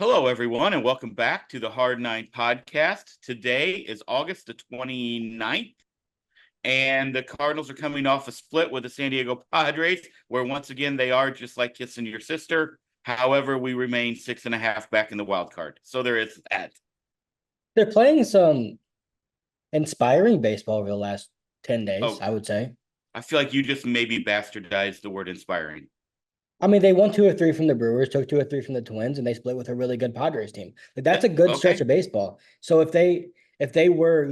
Hello, everyone, and welcome back to the Hard Nine podcast. Today is August the 29th, and the Cardinals are coming off a split with the San Diego Padres, where once again they are just like kissing your sister. However, we remain 6.5 back in the wild card. So there is that. They're playing some inspiring baseball over the last 10 days, Oh, I would say. I feel like you just maybe bastardized the word inspiring. I mean, they won two or three from the Brewers, took two or three from the Twins, and they split with a really good Padres team. Like that's a good stretch Okay. of baseball. So if they were,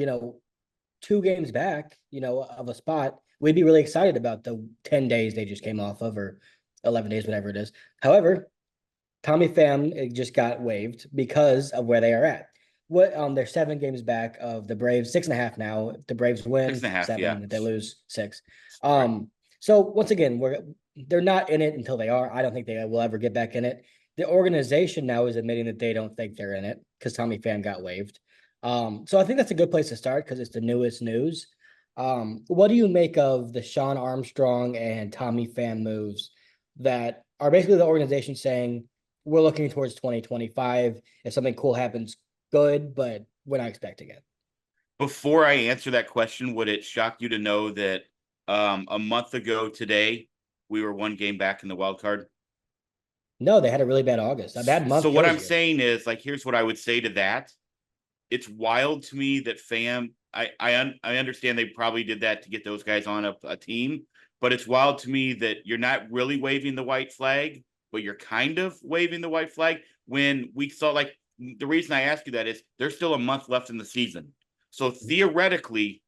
two games back, of a spot, we'd be really excited about the 10 days they just came off of, or 11 days, whatever it is. However, Tommy Pham just got waived because of where they are at. They're 7 games back of the Braves, 6.5 now. If the Braves Six win, and a half, yeah. seven. If they lose, six. Right. So once again, they're not in it until they are. I don't think they will ever get back in it. The organization now is admitting that they don't think they're in it because Tommy Pham got waived. So I think that's a good place to start because it's the newest news. What do you make of the Sean Armstrong and Tommy Pham moves that are basically the organization saying we're looking towards 2025. If something cool happens, good, but we're not expecting it. Before I answer that question, would it shock you to know that a month ago today, we were 1 game back in the wild card? No, they had a really bad August. A bad So month what kills I'm you. saying is, like, here's what I would say to that. It's wild to me that Pham. I understand they probably did that to get those guys on a team, but it's wild to me that you're not really waving the white flag, but you're kind of waving the white flag when we saw, like, the reason I ask you that is there's still a month left in the season. So theoretically,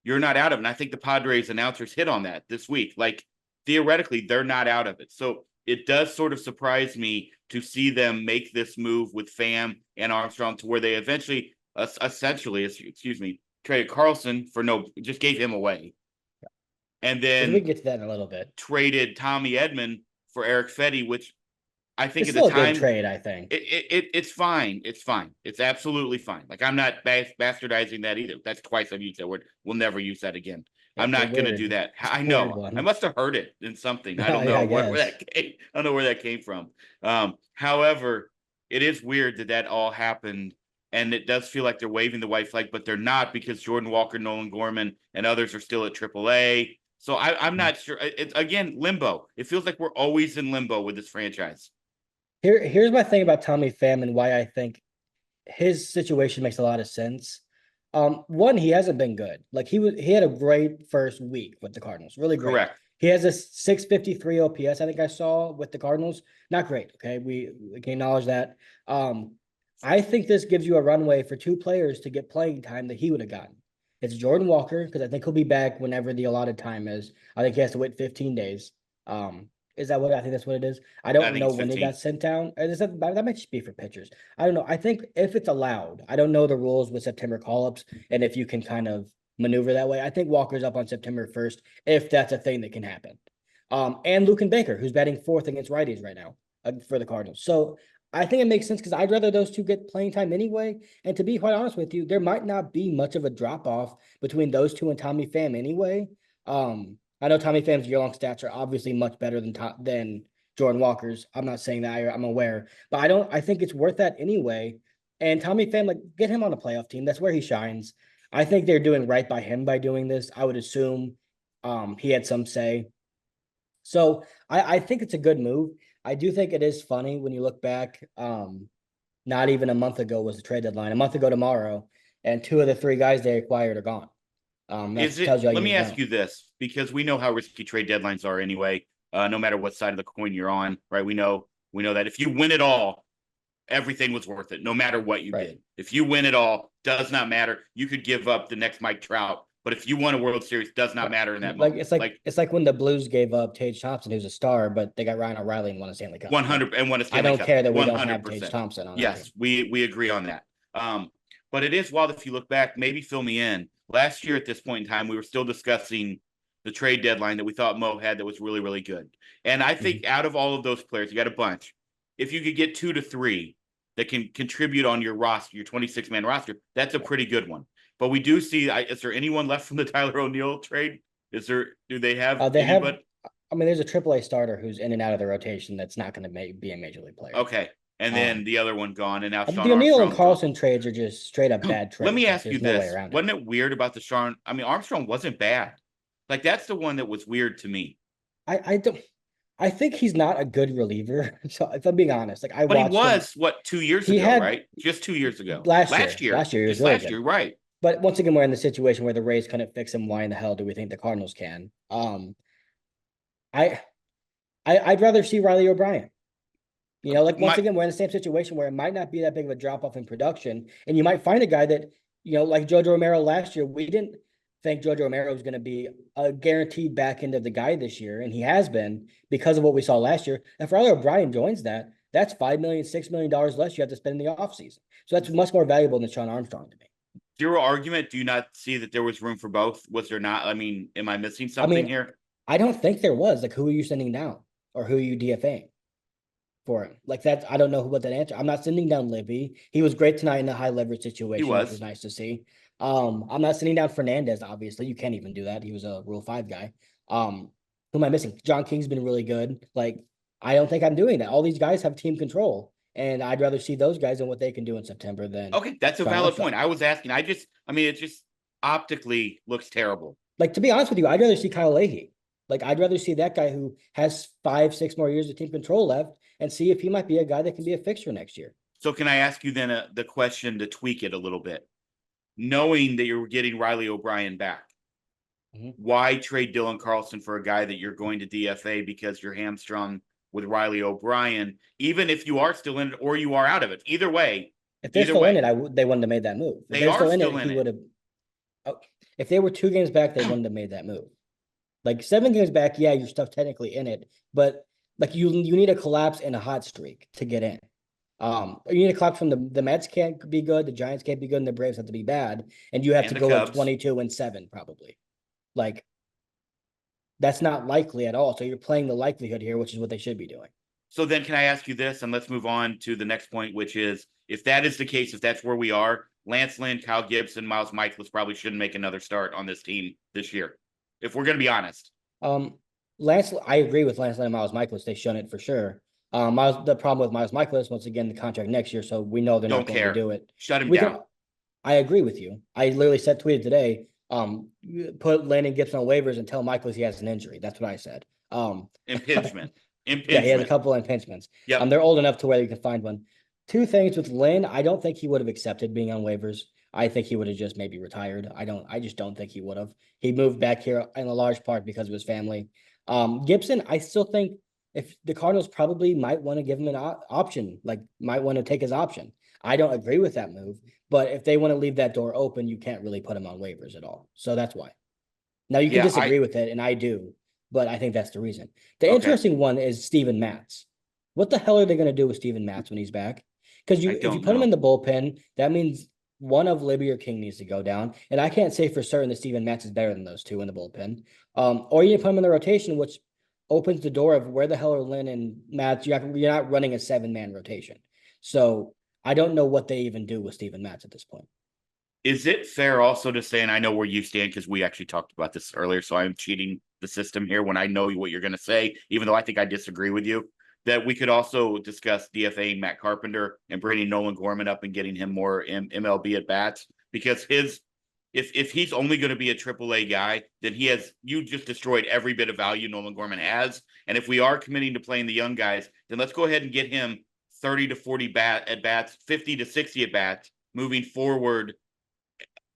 you're not out of it. And I think the Padres announcers hit on that this week. Like, theoretically, they're not out of it. So it does sort of surprise me to see them make this move with Pham and Armstrong to where they eventually, essentially, traded Carlson for just gave him away. And Which we then can get to that in a little bit. traded Tommy Edman for Eric Fetty, which I think It's at the still a good time trade, I think. it's fine. It's fine. It's absolutely fine. Like, I'm not bastardizing that either. That's twice I've used that word. We'll never use that again. I'm It's a not gonna weird, do that. it's I a weird know. I one. must have heard it in something. I don't Yeah, know I where guess. that came. I don't know where that came from. However, it is weird that all happened, and it does feel like they're waving the white flag, but they're not because Jordan Walker, Nolan Gorman, and others are still at AAA. So I'm not sure. It's again limbo. It feels like we're always in limbo with this franchise. Here's my thing about Tommy Pham and why I think his situation makes a lot of sense. One, he hasn't been good. Like he had a great first week with the Cardinals, really great. Correct. He has a 653 OPS, I think I saw with the Cardinals. Not great. Okay. We can acknowledge that. Um, I think this gives you a runway for two players to get playing time that he would have gotten. It's Jordan Walker, because I think he'll be back whenever the allotted time is. I think he has to wait 15 days. Is that what I think that's what it is? I I don't think know it's when he 15. got sent down. That might just be for pitchers. I don't know. I think if it's allowed, I don't know the rules with September call-ups and if you can kind of maneuver that way. I think Walker's up on September 1st, if that's a thing that can happen. And Lucan Baker, who's batting fourth against righties right now for the Cardinals. So I think it makes sense because I'd rather those two get playing time anyway. And to be quite honest with you, there might not be much of a drop off between those two and Tommy Pham anyway. I know Tommy Pham's year-long stats are obviously much better than Jordan Walker's. I'm not saying that. I'm aware, but I think it's worth that anyway. And Tommy Pham, like, get him on a playoff team. That's where he shines. I think they're doing right by him by doing this. I would assume he had some say. So I think it's a good move. I do think it is funny when you look back. Not even a month ago was the trade deadline. A month ago tomorrow, and two of the three guys they acquired are gone. Is That it? tells you all you Let need me to ask know. you this, because we know how risky trade deadlines are anyway. No matter what side of the coin you're on, right? We know that if you win it all, everything was worth it, no matter what you Right. did. If you win it all, does not matter. You could give up the next Mike Trout, but if you won a World Series, does not Right. matter in that Like moment. it's like Like it's like when the Blues gave up Tage Thompson, who's a star, but they got Ryan O'Reilly and won a Stanley Cup. Like 100 and won a I Stanley don't Cup. care that we don't have Tage 100%. Thompson on that team. Yes, we agree on that. But it is wild if you look back. Maybe fill me in. Last year at this point in time, we were still discussing the trade deadline that we thought Mo had that was really, really good. And I think out of all of those players, you got a bunch. If you could get 2 to 3 that can contribute on your roster, your 26-man roster, that's a pretty good one. But we do see, is there anyone left from the Tyler O'Neill trade? Do they have They have. anybody? I mean, there's a AAA starter who's in and out of the rotation that's not going to be a major league player. Okay. and then the other one gone, and now Sean The O'Neal and Armstrong's gone. Carlson trades are just straight up bad Let trades. me Like, ask you there's no way this. around it. Wasn't it weird about the Sean? I mean, Armstrong wasn't bad. Like, that's the one that was weird to me. I don't. I think he's not a good reliever. So if I'm being honest, like I But he watched him. was, what, 2 years He ago, had right? Just 2 years ago. last Last year. year. Last year he was Just really last good. year, right. But once again, we're in the situation where the Rays couldn't fix him. Why in the hell do we think the Cardinals can? I, I'd rather see Riley O'Brien. You know, like once My, again, we're in the same situation where it might not be that big of a drop off in production, and you might find a guy that, you know, like Jojo Romero last year. We didn't think Jojo Romero was going to be a guaranteed back end of the guy this year, and he has been because of what we saw last year. If Riley O'Brien joins that, that's $5 million, $6 million less you have to spend in the offseason. So that's much more valuable than Sean Armstrong to me. zero argument. Do you not see that there was room for both? Was there not? I mean, am I missing I something mean, here? I don't think there was. Like, who are you sending down, or who are you DFAing for him? Like that, I don't know what that answer. I'm not sending down Libby. He was great tonight in a high leverage He situation, which was was. nice to see. I'm not sending down Fernandez. Obviously, you can't even do that. He was a Rule 5 guy. Who am I missing? John King's been really good. Like, I don't think I'm doing that. All these guys have team control, and I'd rather see those guys and what they can do in September than Okay, that's a Sean valid Armstrong. point. I was asking. I mean, it just optically looks terrible. Like, to be honest with you, I'd rather see Kyle Leahy. Like, I'd rather see that guy who has 5, 6 more years of team control left and see if he might be a guy that can be a fixture next year. So can I ask you then the question to tweak it a little bit? Knowing that you're getting Riley O'Brien back, why trade Dylan Carlson for a guy that you're going to DFA because you're hamstrung with Riley O'Brien, even if you are still in it or you are out of it? Either way, If they're either still in way, it, they wouldn't have made that move. If they they're are still in still it, in he it. would have. Oh, if they were 2 games back, they wouldn't have made that move. Like 7 games back, yeah, you're stuff technically in it, but like you need a collapse and a hot streak to get in. You need a collapse from the Mets can't be good, the Giants can't be good, and the Braves have to be bad, and you have And to the go like Cubs. 22-7 probably. Like that's not likely at all. So you're playing the likelihood here, which is what they should be doing. So then can I ask you this, and let's move on to the next point, which is if that is the case, if that's where we are, Lance Lynn, Kyle Gibson, Miles Michaelis probably shouldn't make another start on this team this year, if we're going to be honest. I agree with Lance Lynn and Miles Michaelis. They shouldn't for sure. The problem with Miles Michaelis, once again, the contract next year, so we know they're Don't not going care. to do it. Shut him We down. can. I agree with you. I literally tweeted today, put Landon Gibson on waivers and tell Michaelis he has an injury. That's what I said. Impingement. Yeah, he has a couple of impingements. Yep. They're old enough to where you can find one. 2 things with Lynn, I don't think he would have accepted being on waivers. I think he would have just maybe retired. I just don't think he would have. He moved back here in a large part because of his family. Gibson, I still think if the Cardinals probably might want to give him an option, like might want to take his option. I don't agree with that move, but if they want to leave that door open, you can't really put him on waivers at all. So that's why. Now you can disagree with it, and I do, but I think that's the reason. The interesting one is Steven Matz. What the hell are they going to do with Steven Matz when he's back? Because if you put him in the bullpen, that means one of Libby or King needs to go down. And I can't say for certain that Steven Matz is better than those 2 in the bullpen. Or you put him in the rotation, which opens the door of where the hell are Lynn and Matz? You're not running a 7-man rotation. So I don't know what they even do with Steven Matz at this point. Is it fair also to say, and I know where you stand because we actually talked about this earlier, so I'm cheating the system here when I know what you're going to say, even though I think I disagree with you, that we could also discuss DFAing Matt Carpenter and bringing Nolan Gorman up and getting him more MLB at bats, because if he's only going to be a AAA guy, then you just destroyed every bit of value Nolan Gorman has. And if we are committing to playing the young guys, then let's go ahead and get him 30 to 40 at bats, 50 to 60 at bats moving forward,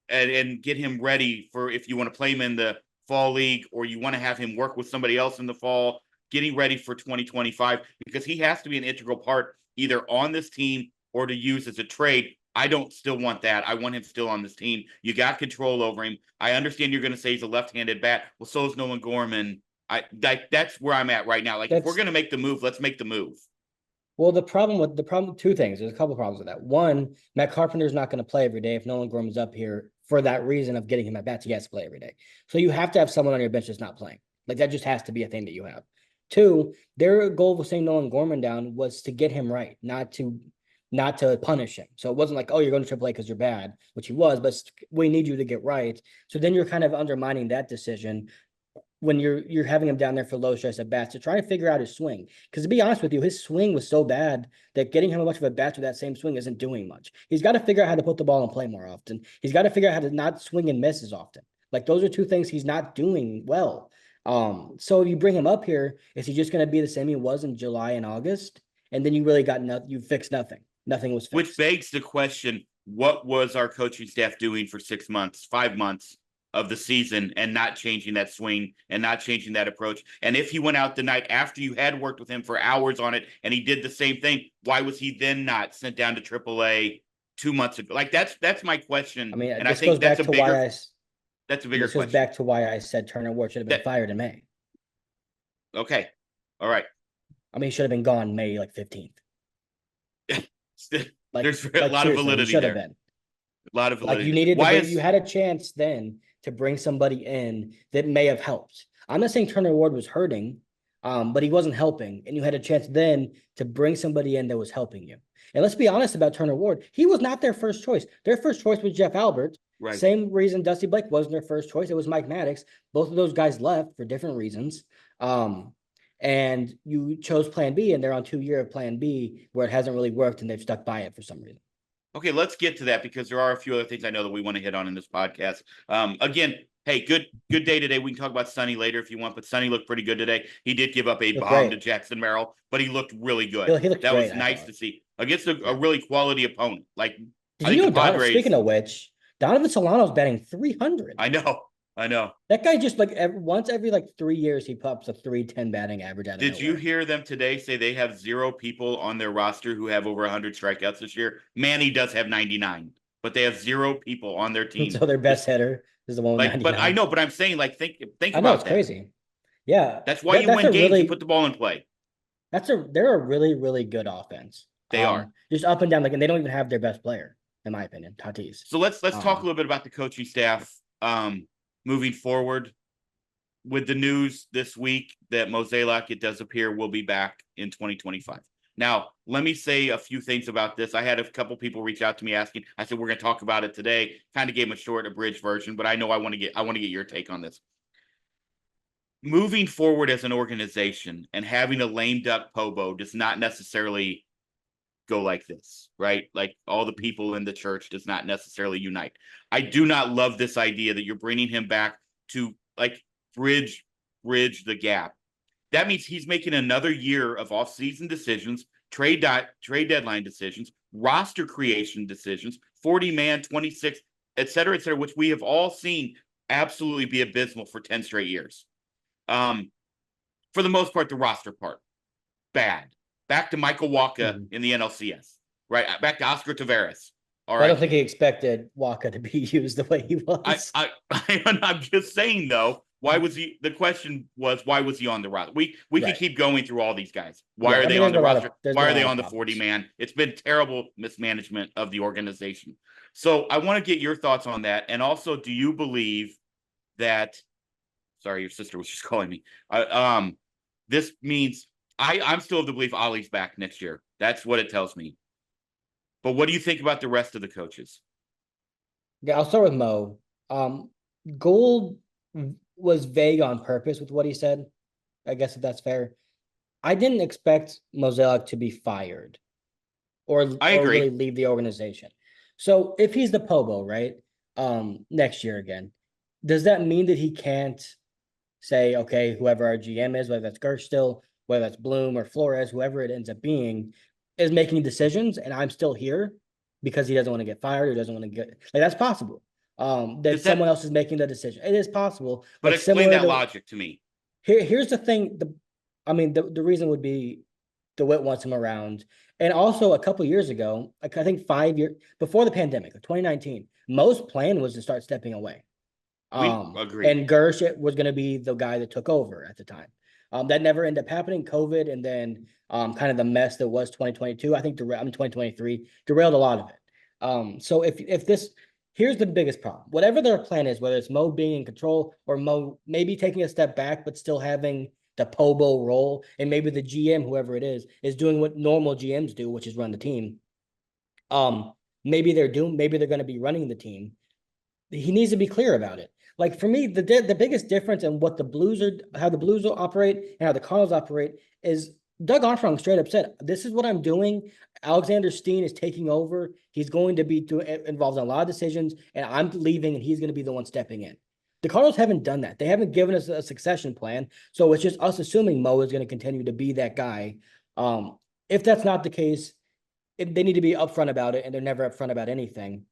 and get him ready for if you want to play him in the fall league or you want to have him work with somebody else in the fall, getting ready for 2025, because he has to be an integral part either on this team or to use as a trade. I don't still want that. I want him still on this team. You got control over him. I understand you're going to say he's a left-handed bat. Well, so is Nolan Gorman. That's where I'm at right now. Like, if we're going to make the move, let's make the move. Well, the problem, 2 things. There's a couple of problems with that. One, Matt Carpenter's not going to play every day. If Nolan Gorman's up here for that reason of getting him at bats, he has to play every day. So you have to have someone on your bench that's not playing. Like, that just has to be a thing that you have. 2, their goal with saying Nolan Gorman down was to get him right, not to punish him. So it wasn't like, oh, you're going to AAA because you're bad, which he was, but we need you to get right. So then you're kind of undermining that decision. when you're having him down there for low stress at bats to try to figure out his swing. Because to be honest with you, his swing was so bad that getting him a bunch of at bats with that same swing isn't doing much. He's got to figure out how to put the ball in play more often. He's got to figure out how to not swing and miss as often. Like those are two things he's not doing well. So if you bring him up here, is he just going to be the same he was in July and August? And then you really got nothing. You fixed nothing. Nothing was fixed. Which begs the question: what was our coaching staff doing for 6 months, 5 months of the season, and not changing that swing and not changing that approach? And if he went out the night after you had worked with him for hours on it, and he did the same thing, why was he then not sent down to AAA 2 months ago? Like that's my question. I mean, and this goes back to why that's a bigger this goes question. back to why I said Turner Ward should have been fired in May. Okay, all right. I mean, he should have been gone May like 15th. There's a lot of validity there. A lot of validity. Like you needed you had a chance then to bring somebody in that may have helped. I'm not saying Turner Ward was hurting, but he wasn't helping, and you had a chance then to bring somebody in that was helping you. And let's be honest about Turner Ward. He was not their first choice. Their first choice was Jeff Albert. Right. Same reason Dusty Blake wasn't their first choice. It was Mike Maddox. Both of those guys left for different reasons. And you chose plan B, and they're on 2 year of plan B where it hasn't really worked and they've stuck by it for some reason. Okay, let's get to that because there are a few other things I know that we want to hit on in this podcast. Again, hey, good day today. We can talk about Sonny later if you want, but Sonny looked pretty good today. He did give up a bomb to Jackson Merrill, but he looked really good. He looked that great, was nice to see against a really quality opponent. Like, did you know, Padres, speaking of which, Donovan Solano's batting 300. I know. That guy just like once every 3 years he pops a 310 batting average out of Did nowhere. you hear them today say they have 0 people on their roster who have over 100 strikeouts this year? Manny does have 99, but they have 0 people on their team. So their best hitter is the one with 99. But I know, but I'm saying think I know, about it's that. Crazy. Yeah. That's why you win games. You put the ball in play. They're a really, really good offense. They are. Just up and down, and they don't even have their best player, in my opinion, Tatis. So let's talk a little bit about the coaching staff. Moving forward, with the news this week that Mozeliak, it does appear, will be back in 2025. Now, let me say a few things about this. I had a couple people reach out to me asking. I said we're going to talk about it today. Kind of gave them a short, abridged version, but I know I want to get your take on this. Moving forward as an organization and having a lame duck Pobo does not necessarily go like this, right? Like all the people in the church does not necessarily unite. I do not love this idea that you're bringing him back to bridge the gap. That means he's making another year of off-season decisions, trade deadline decisions, roster creation decisions, 40-man, 26, et cetera, which we have all seen absolutely be abysmal for 10 straight years. For the most part, the roster part, bad. Back to Michael Wacha in the NLCS, right? Back to Oscar Taveras. All right. I don't think he expected Wacha to be used the way he was. I'm just saying though, why was he? The question was, why was he on the roster? We could keep going through all these guys. Why are they on the roster? Why are they on the 40-man? It's been terrible mismanagement of the organization. So I want to get your thoughts on that, and also, do you believe that? Sorry, your sister was just calling me. This means. I'm still of the belief Ollie's back next year. That's what it tells me. But what do you think about the rest of the coaches? Yeah, I'll start with Mo. Gould was vague on purpose with what he said. I guess if that's fair. I didn't expect Mozeliak to be fired or really leave the organization. So if he's the Pobo, right, next year again, does that mean that he can't say, okay, whoever our GM is, whether that's Gersh still, whether that's Bloom or Flores, whoever it ends up being, is making decisions, and I'm still here because he doesn't want to get fired or doesn't want to get that's possible. That someone else is making the decision. It is possible. But explain that logic to me. Here's the thing. The reason would be DeWitt wants him around. And also a couple years ago, I think 5 years before the pandemic, 2019, Mo's plan was to start stepping away. We agree. And Gersh was going to be the guy that took over at the time. That never ended up happening. COVID and then kind of the mess that was 2022. I think 2023 derailed a lot of it. So if this, here's the biggest problem. Whatever their plan is, whether it's Mo being in control or Mo maybe taking a step back but still having the Pobo role, and maybe the GM, whoever it is doing what normal GMs do, which is run the team. Maybe they're doomed. Maybe they're going to be running the team. he needs to be clear about it. Like for me, the biggest difference in what the Blues are, how the Blues will operate and how the Cardinals operate is Doug Armstrong straight up said, "This is what I'm doing. Alexander Steen is taking over. He's going to be involved in a lot of decisions, and I'm leaving, and he's going to be the one stepping in." The Cardinals haven't done that. They haven't given us a succession plan, so it's just us assuming Mo is going to continue to be that guy. If that's not the case, they need to be upfront about it, and they're never upfront about anything.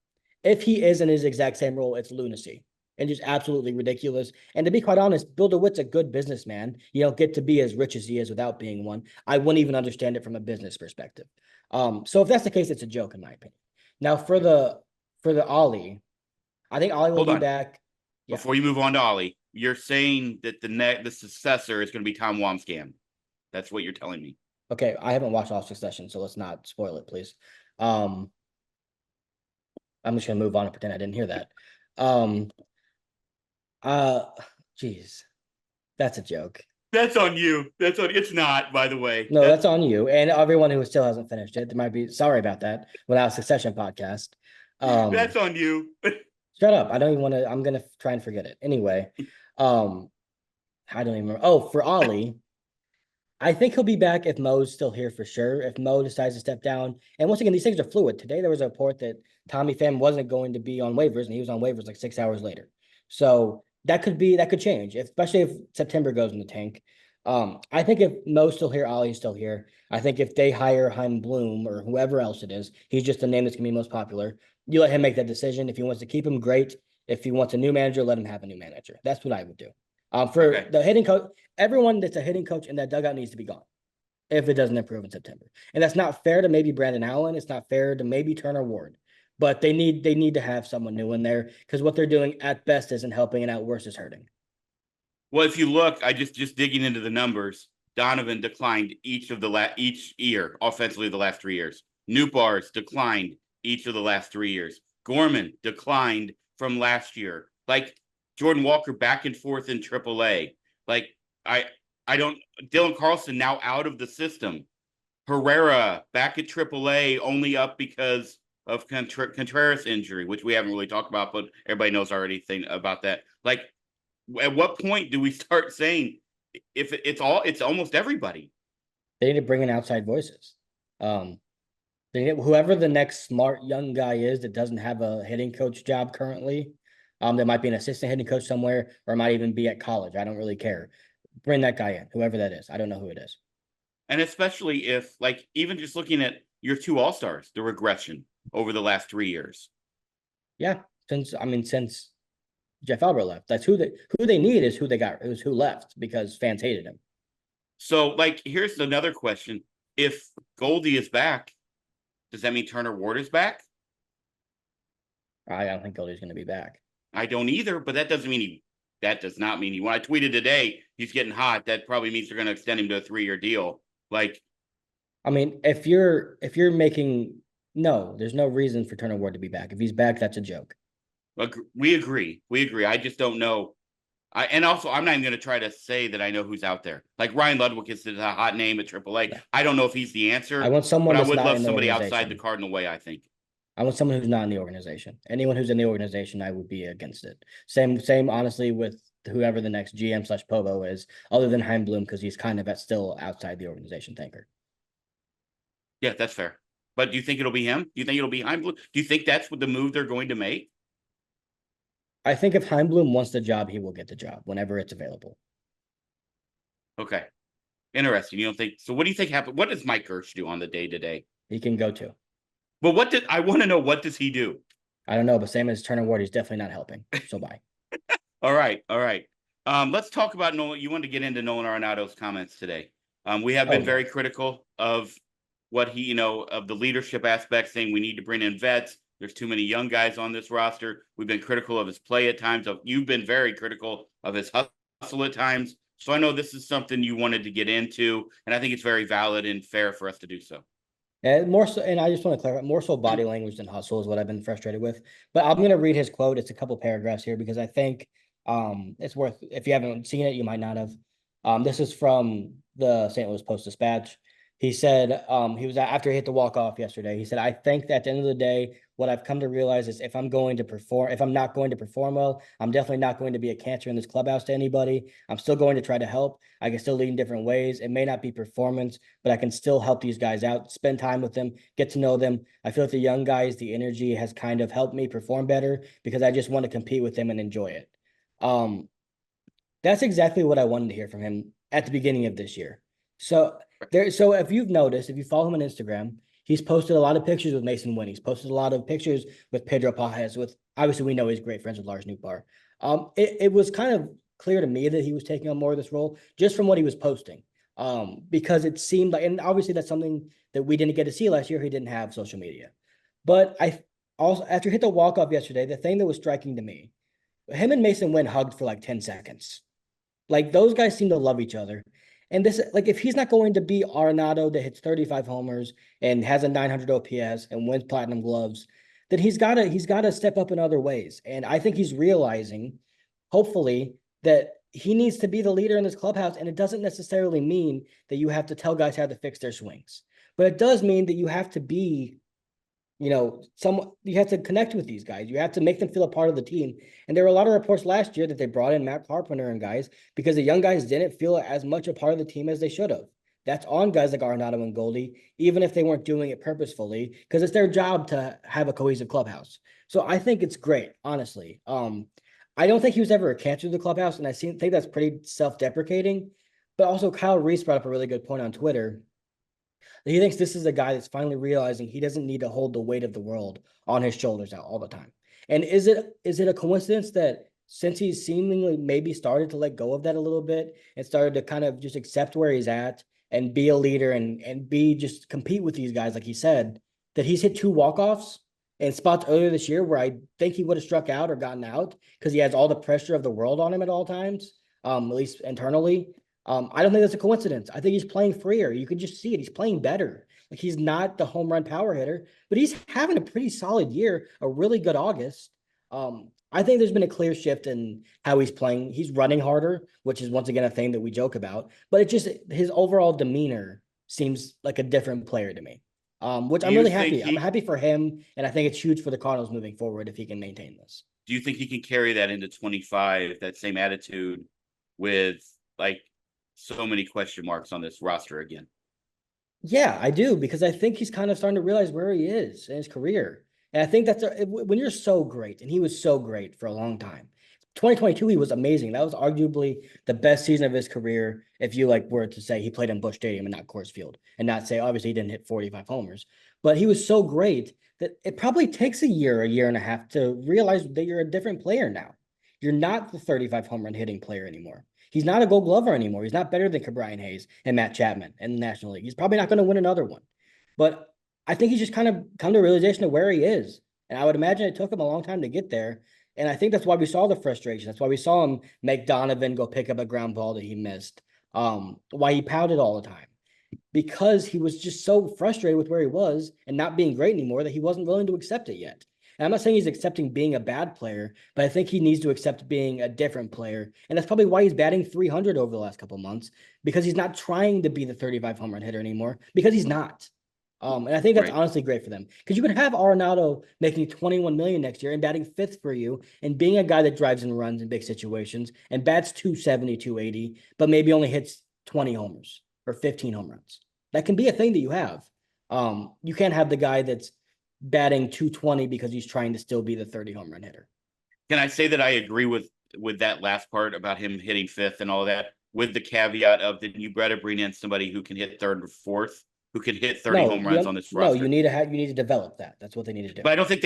If he is in his exact same role, it's lunacy and just absolutely ridiculous. And to be quite honest, Bill DeWitt's a good businessman. You don't get to be as rich as he is without being one. I wouldn't even understand it from a business perspective. So if that's the case, it's a joke in my opinion. Now for the Ollie, I think Ollie will Hold be on. back. Yeah. Before you move on to Ollie, you're saying that the successor is going to be Tom Wamsgam. That's what you're telling me. Okay, I haven't watched all Succession, so let's not spoil it, please. I'm just gonna move on and pretend I didn't hear that. Um, uh, Geez, that's a joke. That's on you. That's on. It's not, by the way. No, that's on you and everyone who still hasn't finished it. There might be sorry about that without a Succession podcast. That's on you. Shut up. I don't even want to. I'm gonna try and forget it anyway. Um, I don't even remember. Oh, for Ollie. I think he'll be back if Mo's still here for sure. If Mo decides to step down, and once again, these things are fluid. Today there was a report that Tommy Pham wasn't going to be on waivers, and he was on waivers like 6 hours later. So that could change, especially if September goes in the tank. I think if Mo's still here, Ollie's still here. I think if they hire Heim Bloom or whoever else it is, he's just the name that's gonna be most popular. You let him make that decision. If he wants to keep him, great. If he wants a new manager, let him have a new manager. That's what I would do. For Okay. the hitting coach, everyone that's a hitting coach in that dugout needs to be gone if it doesn't improve in September. And that's not fair to maybe Brandon Allen. It's not fair to maybe Turner Ward. But they need to have someone new in there because what they're doing at best isn't helping and at worst is hurting. Well, if you look, I just digging into the numbers. Donovan declined each year offensively the last 3 years. Newbars declined each of the last 3 years. Gorman declined from last year. Like Jordan Walker back and forth in AAA. Like I don't. Dylan Carlson now out of the system. Herrera back at AAA only up because of Contreras injury, which we haven't really talked about, but everybody knows already thing about that. Like, at what point do we start saying if it's almost everybody? They need to bring in outside voices. They need, whoever the next smart young guy is that doesn't have a hitting coach job currently, there might be an assistant hitting coach somewhere, or it might even be at college. I don't really care. Bring that guy in, whoever that is. I don't know who it is. And especially if, like, even just looking at your two all-stars, the regression over the last 3 years. Yeah, since Jeff Albert left, that's who they need is who they got. It was who left because fans hated him. So, like, here's another question: if Goldie is back, does that mean Turner Ward is back? I don't think Goldie's going to be back. I don't either, but that doesn't mean he. That does not mean he. When I tweeted today, he's getting hot. That probably means they're going to extend him to a 3-year deal. Like, I mean, if you're making no, there's no reason for Turner Ward to be back. If he's back, that's a joke. we agree. We agree. I just don't know. And also, I'm not even going to try to say that I know who's out there. Like Ryan Ludwig is a hot name at AAA. Yeah. I don't know if he's the answer. I want someone but I that's would not love in the somebody outside organization. the Cardinal way, I think. I want someone who's not in the organization. Anyone who's in the organization, I would be against it. Same, honestly, with whoever the next GM/Povo is, other than Heim Bloom, because he's kind of still outside the organization thinker. Yeah, that's fair. But do you think it'll be him? Do you think it'll be Heim Bloom? Do you think that's what the move they're going to make? I think if Heim Bloom wants the job, he will get the job whenever it's available. Okay. Interesting. You don't think so? What do you think happened? What does Mike Gersh do on the day to day? He can go to. But I want to know, what does he do? I don't know, but same as Turner Ward, he's definitely not helping. So bye. All right. Let's talk about Nolan. You wanted to get into Nolan Arenado's comments today. We have been very critical of what he, of the leadership aspect, saying we need to bring in vets. There's too many young guys on this roster. We've been critical of his play at times. You've been very critical of his hustle at times. So I know this is something you wanted to get into, and I think it's very valid and fair for us to do so. And more so, and I just want to clarify, more so body language than hustle is what I've been frustrated with. But I'm going to read his quote. It's a couple paragraphs here because I think it's worth, if you haven't seen it, you might not have. This is from the St. Louis Post-Dispatch. He said, he was after he hit the walk-off yesterday. He said, I think that at the end of the day, what I've come to realize is if I'm not going to perform well, I'm definitely not going to be a cancer in this clubhouse to anybody. I'm still going to try to help. I can still lead in different ways. It may not be performance, but I can still help these guys out, spend time with them, get to know them. I feel like the young guys, the energy has kind of helped me perform better because I just want to compete with them and enjoy it. Um, that's exactly what I wanted to hear from him at the beginning of this year. So if you've noticed, if you follow him on Instagram, he's posted a lot of pictures with Mason Wynn. He's posted a lot of pictures with Pedro Pajes. With obviously we know he's great friends with Lars Nootbaar. It was kind of clear to me that he was taking on more of this role just from what he was posting. Because it seemed like, and obviously that's something that we didn't get to see last year. He didn't have social media, but I also after he hit the walk off yesterday, the thing that was striking to me, him and Mason Wynn hugged for like 10 seconds. Like those guys seem to love each other. And this, like, if he's not going to be Arenado that hits 35 homers and has a 900 OPS and wins platinum gloves, then he's gotta step up in other ways. And I think he's realizing, hopefully, that he needs to be the leader in this clubhouse. And it doesn't necessarily mean that you have to tell guys how to fix their swings, but it does mean that you have to be you have to connect with these guys. You have to make them feel a part of the team. And there were a lot of reports last year that they brought in Matt Carpenter and guys because the young guys didn't feel as much a part of the team as they should have. That's on guys like Arenado and Goldie, even if they weren't doing it purposefully, because it's their job to have a cohesive clubhouse. So I think it's great, honestly. I don't think he was ever a cancer to the clubhouse, and think that's pretty self-deprecating. But also, Kyle Reese brought up a really good point on Twitter. He thinks this is a guy that's finally realizing he doesn't need to hold the weight of the world on his shoulders out all the time. And is it a coincidence that since he's seemingly maybe started to let go of that a little bit and started to kind of just accept where he's at and be a leader and be just compete with these guys, like he said, that he's hit 2 walk-offs in spots earlier this year where I think he would have struck out or gotten out because he has all the pressure of the world on him at all times, at least internally. I don't think that's a coincidence. I think he's playing freer. You can just see it. He's playing better. Like he's not the home run power hitter, but he's having a pretty solid year, a really good August. I think there's been a clear shift in how he's playing. He's running harder, which is once again a thing that we joke about, but it just his overall demeanor seems like a different player to me. Which Do I'm you really think happy. I'm happy for him, and I think it's huge for the Cardinals moving forward if he can maintain this. Do you think he can carry that into 25, that same attitude with like so many question marks on this roster again? Yeah, I do, because I think he's kind of starting to realize where he is in his career. And I think when you're so great, and he was so great for a long time. 2022, he was amazing. That was arguably the best season of his career. If you were to say he played in Busch Stadium and not Coors Field, and not say obviously he didn't hit 45 homers, but he was so great that it probably takes a year and a half to realize that you're a different player now. You're not the 35 home run hitting player anymore. He's not a Gold Glover anymore. He's not better than Brian Hayes and Matt Chapman in the National League. He's probably not going to win another one. But I think he's just kind of come to a realization of where he is. And I would imagine it took him a long time to get there. And I think that's why we saw the frustration. That's why we saw him make Donovan go pick up a ground ball that he missed. Why he pouted all the time. Because he was just so frustrated with where he was and not being great anymore that he wasn't willing to accept it yet. And I'm not saying he's accepting being a bad player, but I think he needs to accept being a different player. And that's probably why he's batting 300 over the last couple of months, because he's not trying to be the 35 home run hitter anymore, because he's not. And I think that's honestly great for them, because you can have Arenado making 21 million next year and batting fifth for you and being a guy that drives and runs in big situations and bats 270, 280, but maybe only hits 20 homers or 15 home runs. That can be a thing that you have. You can't have the guy that's batting 220 because he's trying to still be the 30 home run hitter. Can I say that I agree with that last part about him hitting fifth and all that, with the caveat of that you better bring in somebody who can hit third or fourth, who can hit 30 home runs on this roster. No, you need to develop that. That's what they need to do. But I don't think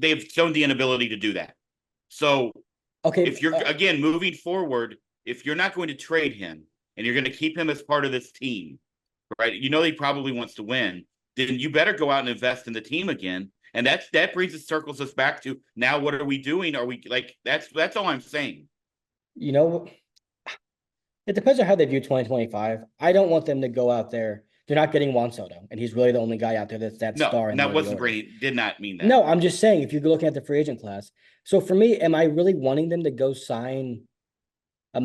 they've shown the inability to do that. So okay, if you're again moving forward, if you're not going to trade him and you're going to keep him as part of this team, right? You know he probably wants to win. Then you better go out and invest in the team again. And that circles us back to now, what are we doing? Are we that's all I'm saying. It depends on how they view 2025. I don't want them to go out there. They're not getting Juan Soto, and he's really the only guy out there that's that star. No, that wasn't great. Did not mean that. No, I'm just saying if you're looking at the free agent class. So for me, am I really wanting them to go sign a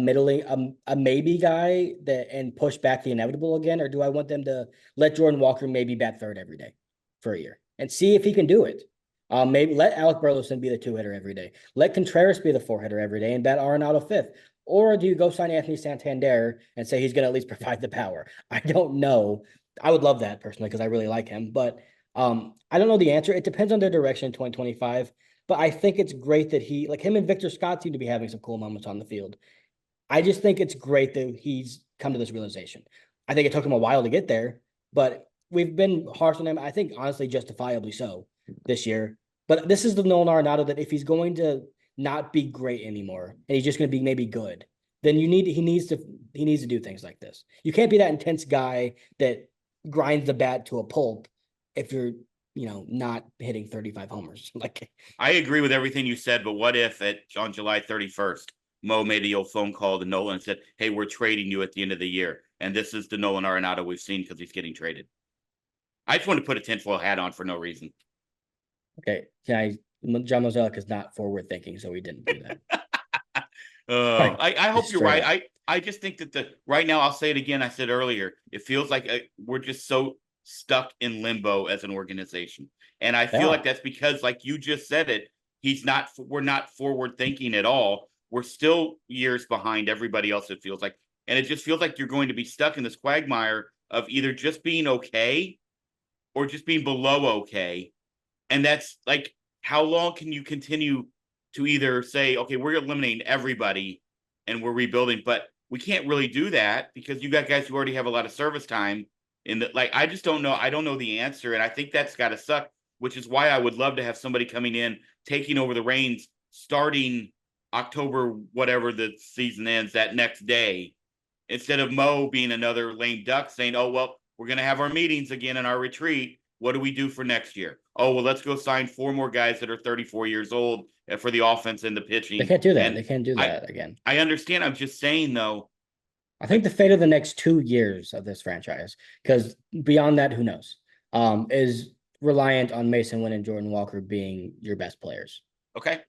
maybe guy and push back the inevitable again, or do I want them to let Jordan Walker maybe bat third every day for a year and see if he can do it? Maybe let Alec Burleson be the 2-hitter every day. Let Contreras be the 4-hitter every day and bat Arenado fifth. Or do you go sign Anthony Santander and say he's going to at least provide the power? I don't know. I would love that personally because I really like him, but I don't know the answer. It depends on their direction in 2025. But I think it's great that him and Victor Scott seem to be having some cool moments on the field. I just think it's great that he's come to this realization. I think it took him a while to get there, but we've been harsh on him. I think honestly, justifiably so this year. But this is the Nolan Arenado that if he's going to not be great anymore and he's just going to be maybe good, then he needs to do things like this. You can't be that intense guy that grinds the bat to a pulp if you're not hitting 35 homers. Like, I agree with everything you said, but what if on July 31st, Mo made the old phone call to Nolan and said, "Hey, we're trading you at the end of the year, and this is the Nolan Arenado we've seen because he's getting traded." I just want to put a tinfoil hat on for no reason. Okay, John Mozeliak is not forward thinking, so he didn't do that. I hope you're right. Up. I just think that right now, I'll say it again. I said earlier, it feels like we're just so stuck in limbo as an organization. And I feel like that's because, like you just said it, we're not forward thinking at all. We're still years behind everybody else, it feels like. And it just feels like you're going to be stuck in this quagmire of either just being okay or just being below okay. And that's like, how long can you continue to either say, okay, we're eliminating everybody and we're rebuilding, but we can't really do that because you got guys who already have a lot of service time in the, like, I just don't know. I don't know the answer. And I think that's got to suck, which is why I would love to have somebody coming in, taking over the reins, starting October, whatever the season ends, that next day, instead of Mo being another lame duck saying, oh, well, we're going to have our meetings again in our retreat. What do we do for next year? Oh, well, let's go sign 4 more guys that are 34 years old for the offense and the pitching. They can't do that. They can't do that again. I understand. I'm just saying, though. I think the fate of the next 2 years of this franchise, because beyond that, who knows, is reliant on Mason Wynn and Jordan Walker being your best players. Okay.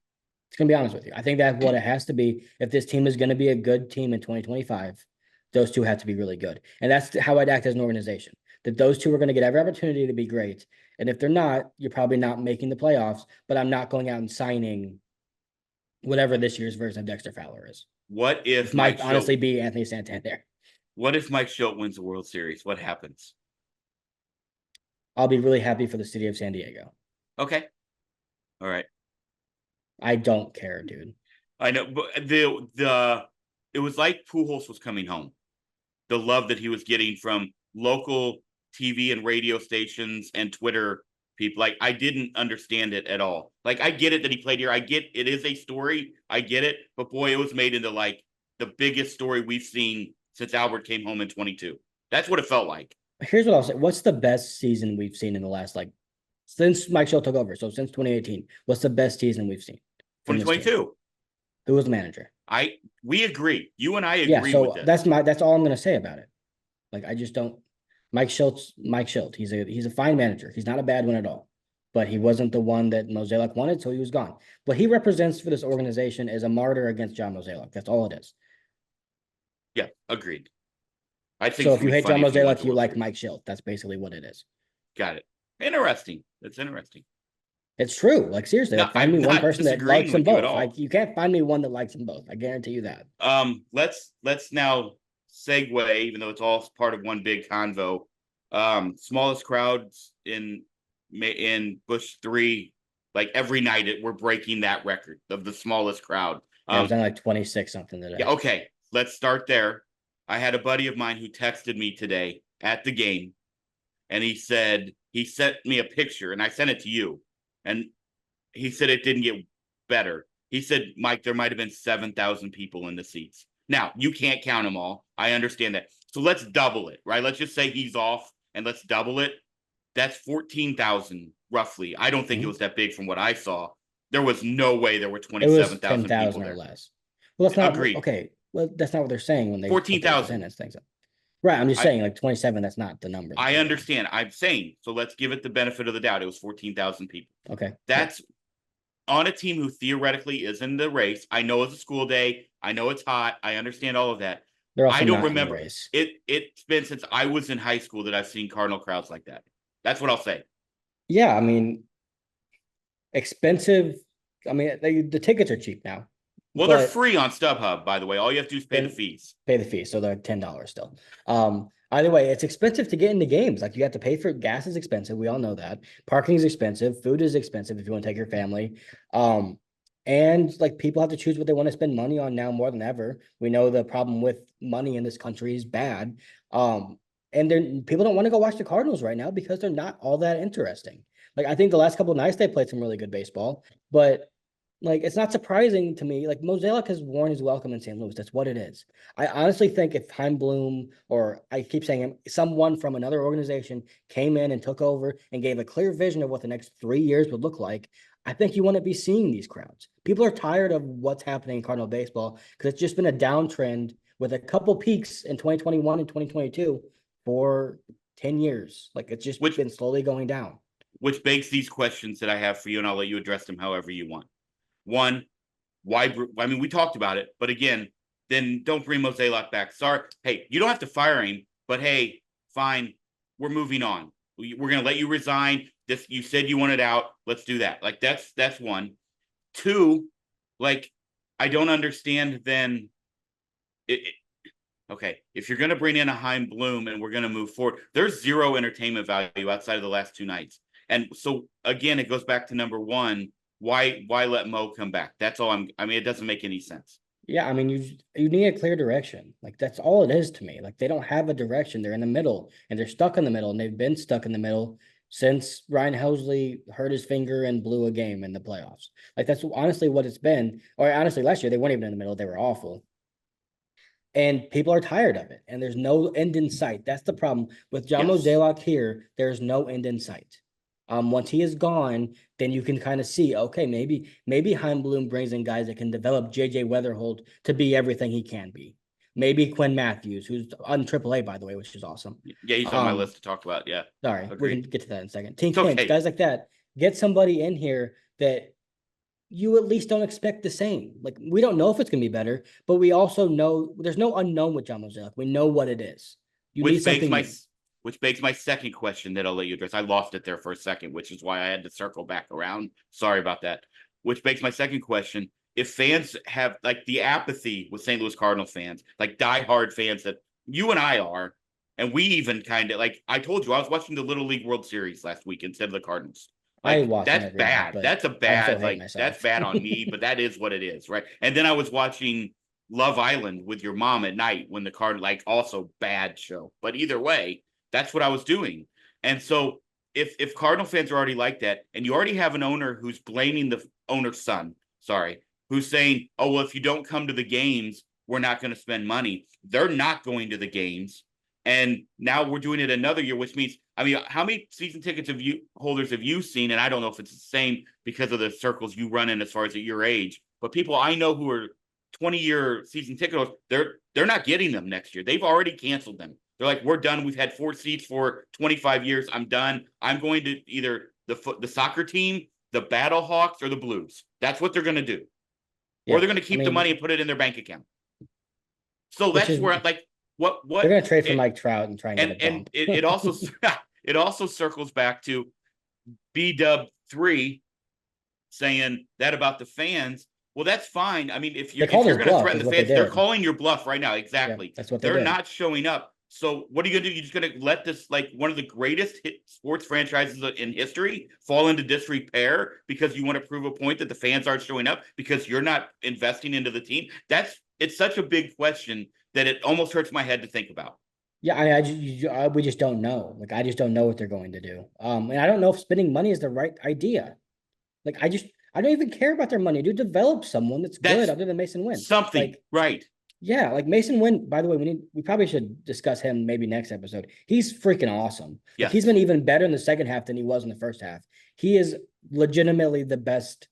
It's going to be honest with you. I think that's what it has to be. If this team is going to be a good team in 2025, those two have to be really good. And that's how I'd act as an organization, that those two are going to get every opportunity to be great. And if they're not, you're probably not making the playoffs, but I'm not going out and signing whatever this year's version of Dexter Fowler is. What if might honestly be Anthony Santander? What if Mike Schultz wins the World Series? What happens? I'll be really happy for the city of San Diego. Okay. All right. I don't care, dude. I know, but it was like Pujols was coming home. The love that he was getting from local TV and radio stations and Twitter people. Like, I didn't understand it at all. Like, I get it that he played here. I get it is a story. I get it. But boy, it was made into like the biggest story we've seen since Albert came home in 22. That's what it felt like. Here's what I'll say. What's the best season we've seen in the last, since Mike Schultz took over? So since 2018, what's the best season we've seen? 2022. Who was the manager? We agree. You and I agree with this. That's all I'm going to say about it. Like, I just don't. Mike Schultz. He's a fine manager. He's not a bad one at all. But he wasn't the one that Mozeliak wanted, so he was gone. What he represents for this organization is a martyr against John Mozeliak. That's all it is. Yeah, agreed. I think so. If you hate John Mozeliak, you like Mike Schultz. That's basically what it is. Got it. Interesting. That's interesting. It's true. Like, seriously, find me one person that likes them both. Like, you can't find me one that likes them both. I guarantee you that. Let's now segue, even though it's all part of one big convo. Smallest crowds in Busch 3, like every night we're breaking that record of the smallest crowd. It was on like 26 something today. Yeah, okay, let's start there. I had a buddy of mine who texted me today at the game, and he sent me a picture, and I sent it to you. And he said it didn't get better. He said, Mike, there might have been 7,000 people in the seats. Now, you can't count them all. I understand that. So let's double it, right? Let's just say he's off and let's double it. That's 14,000 roughly. I don't think it was that big from what I saw. There was no way there were 27,000 people there. Or less. Well, that's not agreed. Okay. Well, that's not what they're saying when they 14,000 things. Right. I'm just saying, like 27, that's not the number. I understand. I'm saying, so let's give it the benefit of the doubt. It was 14,000 people. Okay. That's on a team who theoretically is in the race. I know it's a school day. I know it's hot. I understand all of that. They're I also don't not in the remember race. it. It's been since I was in high school that I've seen Cardinal crowds like that. That's what I'll say. Yeah, I mean, expensive. I mean, the tickets are cheap now, Well, they're but free on StubHub, by the way. All you have to do is pay the then fees. pay the fee, so they're $10 still. Either way, it's expensive to get into games. Like you have to pay for gas is expensive. We all know that. Parking is expensive. Food is expensive if you want to take your family. And like people have to choose what they want to spend money on now more than ever. We know the problem with money in this country is bad. And then people don't want to go watch the Cardinals right now because they're not all that interesting. Like I think the last couple of nights they played some really good baseball, but like it's not surprising to me. Like Mozeliak has worn his welcome in St. Louis. That's what it is. I honestly think if Heim Bloom or I keep saying him, someone from another organization came in and took over and gave a clear vision of what the next 3 years would look like, I think you wouldn't be seeing these crowds. People are tired of what's happening in Cardinal baseball because it's just been a downtrend with a couple peaks in 2021 and 2022 for 10 years. Like it's just Which been slowly going down. which begs these questions that I have for you, and I'll let you address them however you want. One, why? I mean, we talked about it, but again, then don't bring Mozeliak back. Sorry, hey, you don't have to fire him, but hey, fine, we're moving on. We're gonna let you resign. This you said you wanted out. Let's do that. Like that's one. Two, like I don't understand. Then, okay, if you're gonna bring in a Heim Bloom and we're gonna move forward, there's zero entertainment value outside of the last 2 nights. And so again, it goes back to number one. Why let Mo come back? That's all I mean, it doesn't make any sense. Yeah, I mean, you need a clear direction. Like that's all it is to me. Like they don't have a direction. They're in the middle, and they're stuck in the middle, and they've been stuck in the middle since Ryan Helsley hurt his finger and blew a game in the playoffs. Like that's honestly what it's been. Or honestly, last year they weren't even in the middle. They were awful. And people are tired of it, and there's no end in sight. That's the problem with John Yes. Mozeliak here. There's no end in sight. Once he is gone, then you can kind of see, okay, maybe Heim Bloom brings in guys that can develop JJ Weatherholt to be everything he can be. Maybe Quinn Matthews, who's on AAA, by the way, which is awesome. Yeah, he's on my list to talk about. Yeah. Sorry, we can Agreed. get to that in a second. It's Tink Finch, okay. guys like that. Get somebody in here that you at least don't expect the same. Like we don't know if it's gonna be better, but we also know there's no unknown with John Mozeliak. We know what it is. You need Which begs something my new. which begs my second question that I'll let you address. I lost it there for a second, which is why I had to circle back around. Sorry about that. Which begs my second question. If fans have like the apathy with St. Louis Cardinal fans, like diehard fans that you and I are, and we even kind of like I told you, I was watching the Little League World Series last week instead of the Cardinals. I Like watch them that's every night, bad. but That's a I still bad, hate like that's myself. bad on me, but that is what it is, right? And then I was watching Love Island with your mom at night when the card like also bad show. But either way, that's what I was doing. And so if Cardinal fans are already like that, and you already have an owner who's blaming the owner's son, sorry, who's saying, oh, well, if you don't come to the games, we're not going to spend money. They're not going to the games. And now we're doing it another year, which means, I mean, how many season tickets have you holders have you seen? And I don't know if it's the same because of the circles you run in as far as at your age, but people I know who are 20-year season ticket holders, they're not getting them next year. They've already canceled them. They're like, we're done. We've had 4 seats for 25 years. I'm done. I'm going to either the soccer team, the Battle Hawks, or the Blues. That's what they're going to do. Or Yeah, they're going to I keep the money mean, and put it in their bank account. So which that's is where I like they're what gonna trade for it, Mike Trout and try and get a and bump. it also it also circles back to B-Dub 3 saying that about the fans. Well, that's fine. I mean, They if called you're his going to bluff, threaten is the what they fans, they're did. calling your bluff right now. Yeah, Exactly. that's what they They're did. not showing up. So what are you going to do? You're just going to let this like one of the greatest hit sports franchises in history fall into disrepair because you want to prove a point that the fans aren't showing up because you're not investing into the team? It's such a big question that it almost hurts my head to think about. Yeah, we just don't know. Like I just don't know what they're going to do. And I don't know if spending money is the right idea. Like I don't even care about their money. Dude, develop someone that's good That's other than Mason Wynn. something, Like right? yeah, like Mason Wynn, by the way, we probably should discuss him maybe next episode. He's freaking awesome. Like he's Yes. been even better in the second half than he was in the first half. He is legitimately the best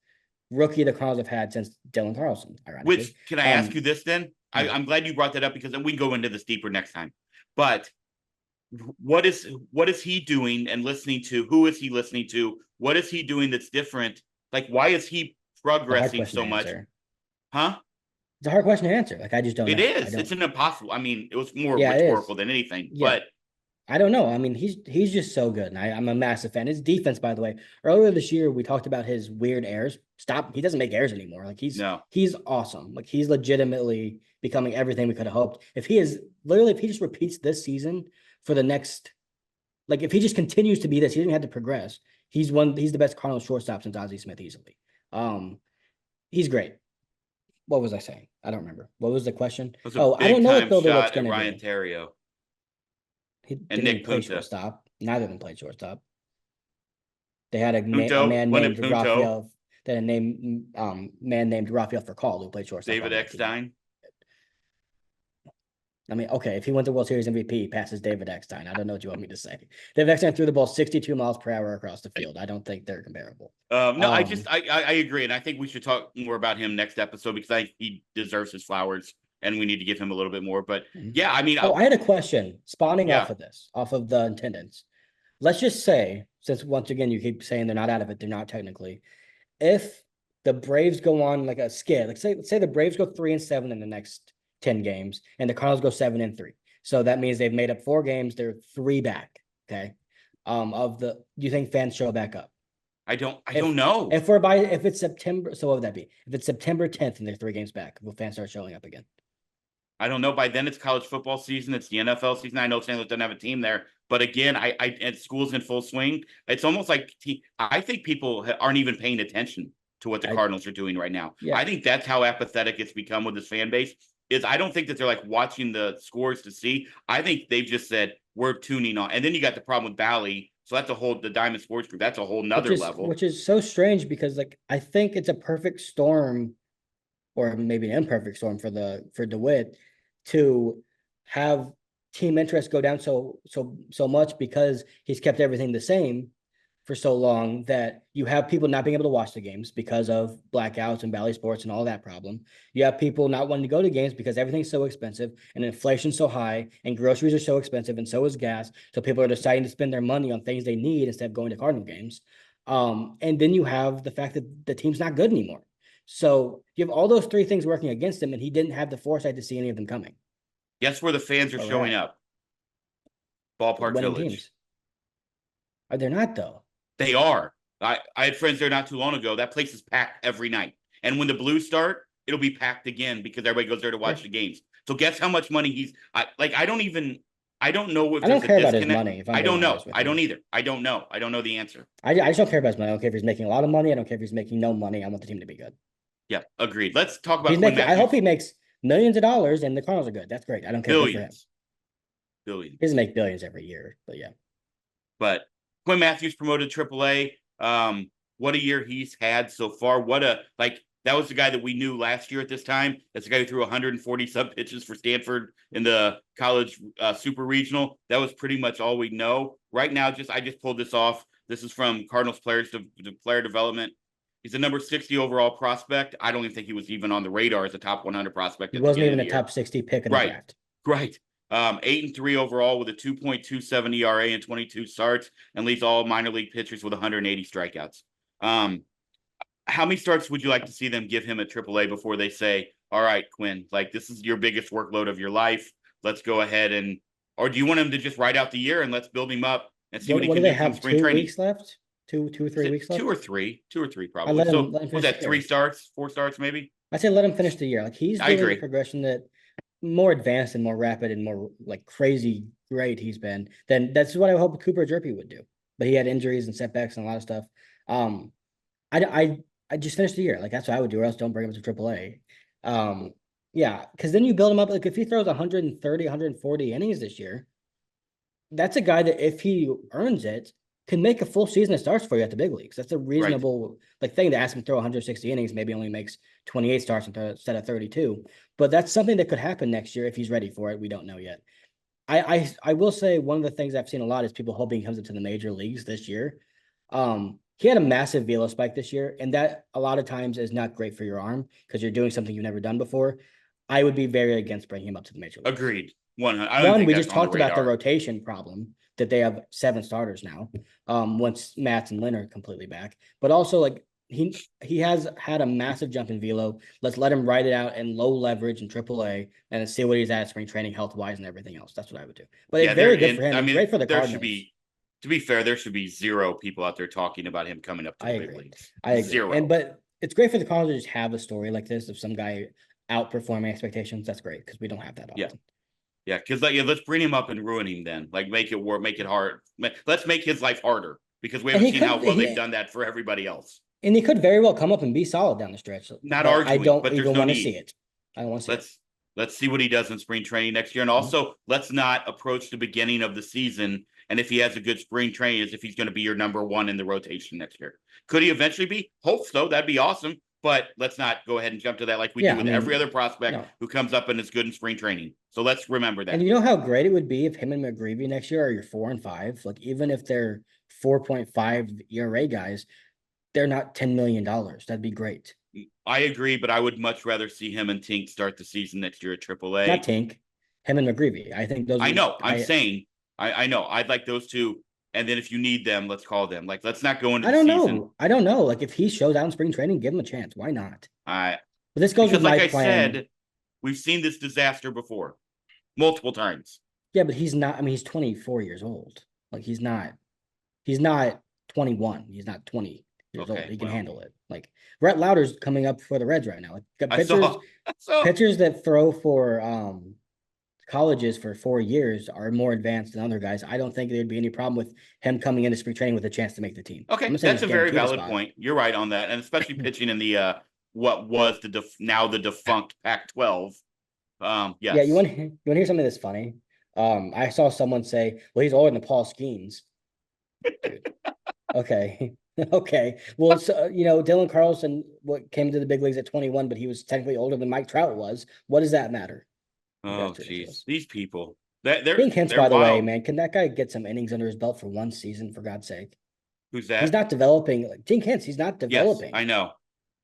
rookie the Cardinals have had since Dylan Carlson, Which ironically. can I ask you this then? Yeah. I'm glad you brought that up because then we can go into this deeper next time. But what is he doing and listening to? Who is he listening to? What is he doing that's different? Like, why is he It's a hard progressing question so to much. answer. Huh? It's a hard question to answer. Like, I just don't It know. I is. don't. It's an impossible. I mean, it was more Yeah, it is. rhetorical than anything, Yeah. but I don't know. I mean, he's just so good. And I'm a massive fan. His defense, by the way, earlier this year, we talked about his weird errors. Stop. He doesn't make errors anymore. Like no. he's awesome. Like he's legitimately becoming everything we could have hoped. If he is literally, if he just repeats this season for the next, like if he just continues to be this, he doesn't have to progress. He's the best Cardinals shortstop since Ozzie Smith easily. Um, he's great. What was I saying? I don't remember. What was the question? It was a Oh, I don't big know what time Builder-Whip's shot at going to Ryan do. Terrio He and didn't even Nick play Punta. shortstop. Neither of them played shortstop. They had a Punto, man wasn't named it Punto? Raphael. Then a man named Raphael Furcal who played shortstop David on that team. Eckstein. I mean, okay, if he went to World Series MVP, he passes David Eckstein. I don't know what you want me to say. David Eckstein threw the ball 62 miles per hour across the field. I don't think they're comparable. No, I agree, and I think we should talk more about him next episode because I think he deserves his flowers, and we need to give him a little bit more. But yeah, I mean, I had a question spawning yeah. off of this, off of the attendance. Let's just say, since once again you keep saying they're not out of it, they're not technically. If the Braves go on like a skid, like let's say the Braves go 3-7 in the next 10 games, and the Cardinals go 7-3. So that means they've made up 4 games. They're 3 back. Okay. Do you think fans show back up? I don't know. If it's September, so what would that be? If it's September 10th and they're 3 games back, will fans start showing up again? I don't know. By then, it's college football season. It's the NFL season. I know St. Louis doesn't have a team there, but again, and school's in full swing. It's almost like I think people aren't even paying attention to what the Cardinals are doing right now. Yeah. I think that's how apathetic it's become with this fan base. I don't think that they're like watching the scores to see. I think they've just said we're tuning on, and then you got the problem with Bally. So that's the Diamond Sports Group. That's a whole nother level. Which is so strange because like I think it's a perfect storm, or maybe an imperfect storm for DeWitt to have team interest go down so much because he's kept everything the same for so long that you have people not being able to watch the games because of blackouts and Bally Sports and all that problem. You have people not wanting to go to games because everything's so expensive and inflation's so high and groceries are so expensive and so is gas. So people are deciding to spend their money on things they need instead of going to Cardinal games. And then you have the fact that the team's not good anymore. So you have all those 3 things working against him, and he didn't have the foresight to see any of them coming. Guess where the fans are showing up? Ballpark Winning Village. teams. Are they not though? They are. I had friends there not too long ago. That place is packed every night. And when the Blues start, it'll be packed again because everybody goes there to watch the games. So guess how much money I don't know if I don't care about his money. If I don't know. I don't either. I don't know. I don't know the answer. I just don't care about his money. I don't care if he's making a lot of money. I don't care if he's making no money. I want the team to be good. Yeah, agreed. Let's talk about Quinn Matthews. I hope he makes millions of dollars and the Cardinals are good. That's great. I don't care. Billions. He doesn't make billions every year, but yeah. But Quinn Matthews promoted AAA. What a year he's had so far. That was the guy that we knew last year at this time. That's the guy who threw 140 sub pitches for Stanford in the college super regional. That was pretty much all we know. Right now, I just pulled this off. This is from Cardinals player development. He's a number 60 overall prospect. I don't even think he was even on the radar as a top 100 prospect. He wasn't even a top 60 pick in the draft. Right. 8-3 overall with a 2.27 ERA and 22 starts, and leads all minor league pitchers with 180 strikeouts. How many starts would you like to see them give him at AAA before they say, all right, Quinn, like this is your biggest workload of your life. Let's go ahead or do you want him to just ride out the year and let's build him up and see what he can do from spring training? 2 weeks left? 2 or 3 weeks left? 2 or 3 probably. So was that 3 starts, 4 starts maybe? I say let him finish the year. Like he's doing the progression that more advanced and more rapid and more like crazy great he's been. Then that's what I hope Cooper Jerpy would do. But he had injuries and setbacks and a lot of stuff. I just finished the year. Like that's what I would do, or else don't bring him to AAA. Yeah, because then you build him up. Like if he throws 130, 140 innings this year, that's a guy that if he earns it, can make a full season of starts for you at the big leagues. That's a reasonable thing to ask him to throw 160 innings, maybe only makes 28 starts instead of 32. But that's something that could happen next year if he's ready for it. We don't know yet. I will say one of the things I've seen a lot is people hoping he comes into the major leagues this year. He had a massive velo spike this year, and that a lot of times is not great for your arm because you're doing something you've never done before. I would be very against bringing him up to the major leagues. Agreed. One, we just talked about the rotation problem that they have 7 starters now. Once Matz and Lynn are completely back, but also like he has had a massive jump in velo. Let's let him ride it out in low leverage in AAA and see what he's at spring training health wise and everything else. That's what I would do. But Yeah, it's very good for him. I It's mean, great for the there should Cardinals. be, to be fair, there should be zero people out there talking about him coming up to I the big agree. leagues. I agree. Zero. But it's great for the Cardinals to just have a story like this of some guy outperforming expectations. That's great because we don't have that often. Yeah. Yeah, because let's bring him up and ruin him then. Like make it work, make it hard. Let's make his life harder because we haven't seen how well they've done that for everybody else. And he could very well come up and be solid down the stretch. Not arguing, I don't but there's even no want to need. see it. I don't want to see it. Let's see what he does in spring training next year. And also, let's not approach the beginning of the season. And if he has a good spring training, as if he's going to be your number one in the rotation next year. Could he eventually be? Hope so. That'd be awesome. But let's not go ahead and jump to that like we do with every other prospect who comes up and is good in spring training. So let's remember that. And you know how great it would be if him and McGreevy next year are your 4 and 5. Like even if they're 4.5 ERA guys, they're not $10 million. That'd be great. I agree, but I would much rather see him and Tink start the season next year at AAA. Not Tink, him and McGreevy. I think those. I know. I know. I'd like those two. And then if you need them, let's call them. Like, let's not go into. I don't know. I don't know. Like if he shows out in spring training, give him a chance. Why not? But this goes with my plan. Said, we've seen this disaster before, multiple times. Yeah, but he's not. I mean, he's 24 years old. Like he's not 21. He's not 20 years old. He can handle it. Like Brett Lauder's coming up for the Reds right now. Like pitchers that throw for colleges for 4 years are more advanced than other guys. I don't think there'd be any problem with him coming into spring training with a chance to make the team. Okay, that's a very valid point. You're right on that, and especially pitching in the what was now the defunct Pac-12. Yes. Yeah, you want to hear something that's funny? I saw someone say, "Well, he's older than Paul Skeens." Dude. Okay. Okay. Well, so, Dylan Carlson came to the big leagues at 21, but he was technically older than Mike Trout was. What does that matter? Oh, jeez. These people. They're Hintz, by the way, man. Can that guy get some innings under his belt for one season, for God's sake? Who's that? He's not developing. Like Dink Hintz, he's not developing. Yes, I know.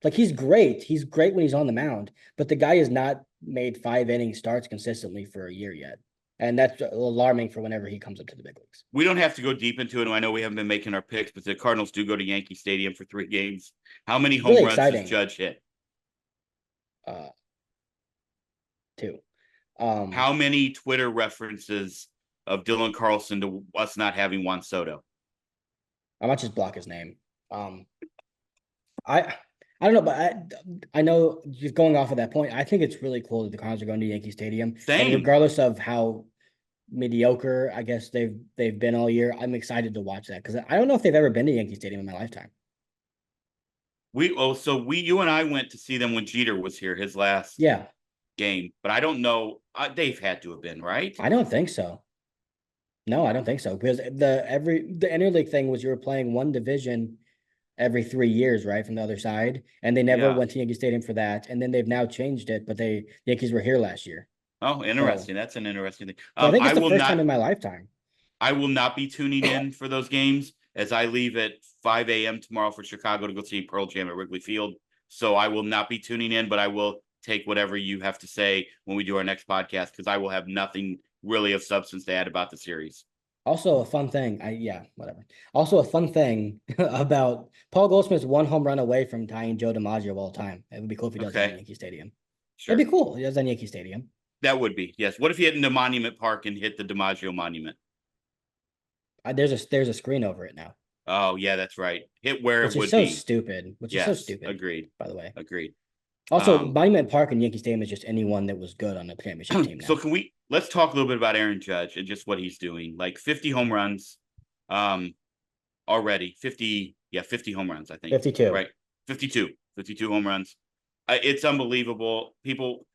Like, he's great. He's great when he's on the mound, but the guy has not made 5 inning starts consistently for a year yet. And that's alarming for whenever he comes up to the big leagues. We don't have to go deep into it. And I know we haven't been making our picks, but the Cardinals do go to Yankee Stadium for 3 games. How many home runs does Judge hit? 2. How many Twitter references of Dylan Carlson to us not having Juan Soto? I might just block his name. I don't know, but I know just going off of that point, I think it's really cool that the Cardinals are going to Yankee Stadium. Same. And regardless of how mediocre, I guess they've been all year, I'm excited to watch that because I don't know if they've ever been to Yankee Stadium in my lifetime. You and I went to see them when Jeter was here, his last game, but I don't know. They've had to have been, right? I don't think so. No, I don't think so because the interleague thing was you were playing one division every 3 years, right, from the other side, and they never went to Yankee Stadium for that, and then they've now changed it, but Yankees were here last year. Oh, interesting. That's an interesting thing. So I think it's the first time in my lifetime. I will not be tuning in for those games as I leave at 5 a.m. tomorrow for Chicago to go see Pearl Jam at Wrigley Field. So I will not be tuning in, but I will take whatever you have to say when we do our next podcast because I will have nothing really of substance to add about the series. Also a fun thing, whatever. Also a fun thing about Paul Goldschmidt's 1 home run away from tying Joe DiMaggio of all time. It would be cool if he does that in Yankee Stadium. Sure. It'd be cool if he does that in Yankee Stadium. That would be, yes. What if he hit in the Monument Park and hit the DiMaggio Monument? There's a screen over it now. Oh, yeah, that's right. Hit where it would be. Which is so stupid. Agreed. By the way. Agreed. Also, Monument Park and Yankee Stadium is just anyone that was good on the championship team now. So let's talk a little bit about Aaron Judge and just what he's doing. Like 50 home runs already. 50 home runs, I think. 52. Right. 52 home runs. It's unbelievable.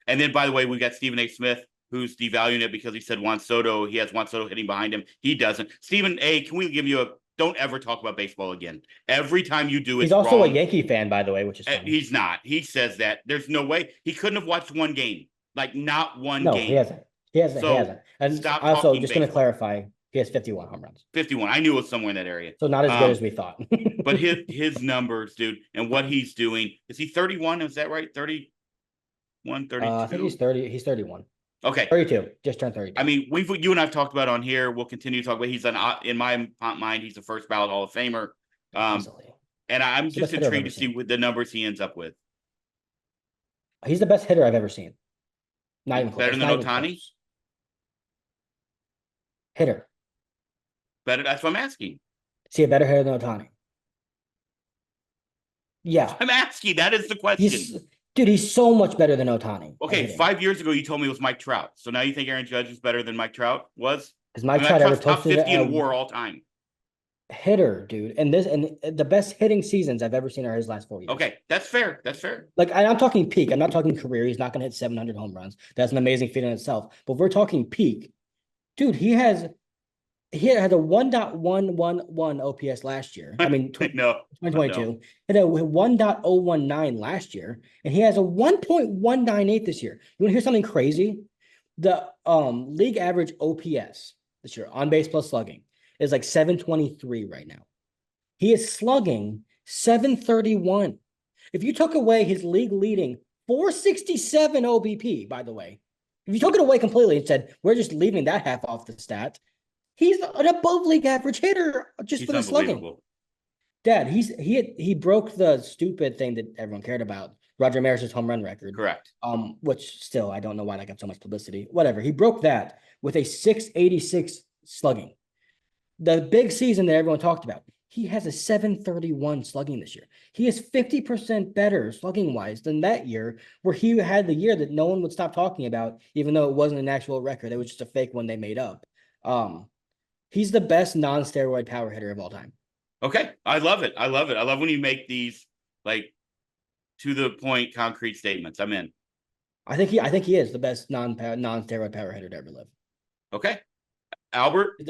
And then, by the way, we got Stephen A. Smith, who's devaluing it because he said Juan Soto. He has Juan Soto hitting behind him. He doesn't. Stephen A., can we give you don't ever talk about baseball again. Every time you do it, he's also a Yankee fan, by the way, which is funny. He's not. He says that. There's no way. He couldn't have watched one game. Like, not one game. No, he hasn't. He hasn't. And also, just going to clarify, he has 51 home runs. 51. I knew it was somewhere in that area. So not as good as we thought. But his numbers, dude, and what he's doing. Is he 31? Is that right? 31, 32? I think he's 30. He's 31. Okay. 32. Just turned 32. I mean, you and I've talked about on here. We'll continue to talk about. He's in my mind, he's a first ballot Hall of Famer. And I'm He's the just best hitter I've intrigued ever to see seen. what the numbers he ends up with. He's the best hitter I've ever seen. Not even close. Better It's than not even Ohtani? close. Hitter. Better. That's what I'm asking. See a better hitter than Ohtani. Yeah. I'm asking. That is the question. He's so much better than Ohtani. Okay, 5 years ago you told me it was Mike Trout. So now you think Aaron Judge is better than Mike Trout was? Because Mike Trout ever Trout's top posted 50 in a WAR all time. hitter, dude. And the best hitting seasons I've ever seen are his last 4 years. Okay, that's fair. That's fair. Like I'm talking peak. I'm not talking career. He's not going to hit 700 home runs. That's an amazing feat in itself. But if we're talking peak, dude, he had a 1.111 OPS last year. I mean, No, 2022. He had a 1.019 last year, and he has a 1.198 this year. You want to hear something crazy? The league average OPS this year, on base plus slugging, is like 723 right now. He is slugging 731. If you took away his league leading 467 OBP, by the way, if you took it away completely and said, we're just leaving that half off the stat, he's an above league average hitter just for the slugging. Dad, he broke the stupid thing that everyone cared about, Roger Maris's home run record. Correct. Which still I don't know why that got so much publicity. Whatever. He broke that with a 686 slugging. The big season that everyone talked about. He has a 731 slugging this year. He is 50% better slugging wise than that year, where he had the year that no one would stop talking about, even though it wasn't an actual record. It was just a fake one they made up. He's the best non-steroid power hitter of all time. Okay. I love it. I love it. I love when you make these like to the point concrete statements. I'm in. I think he is the best non-steroid power hitter to ever live. Okay. Albert?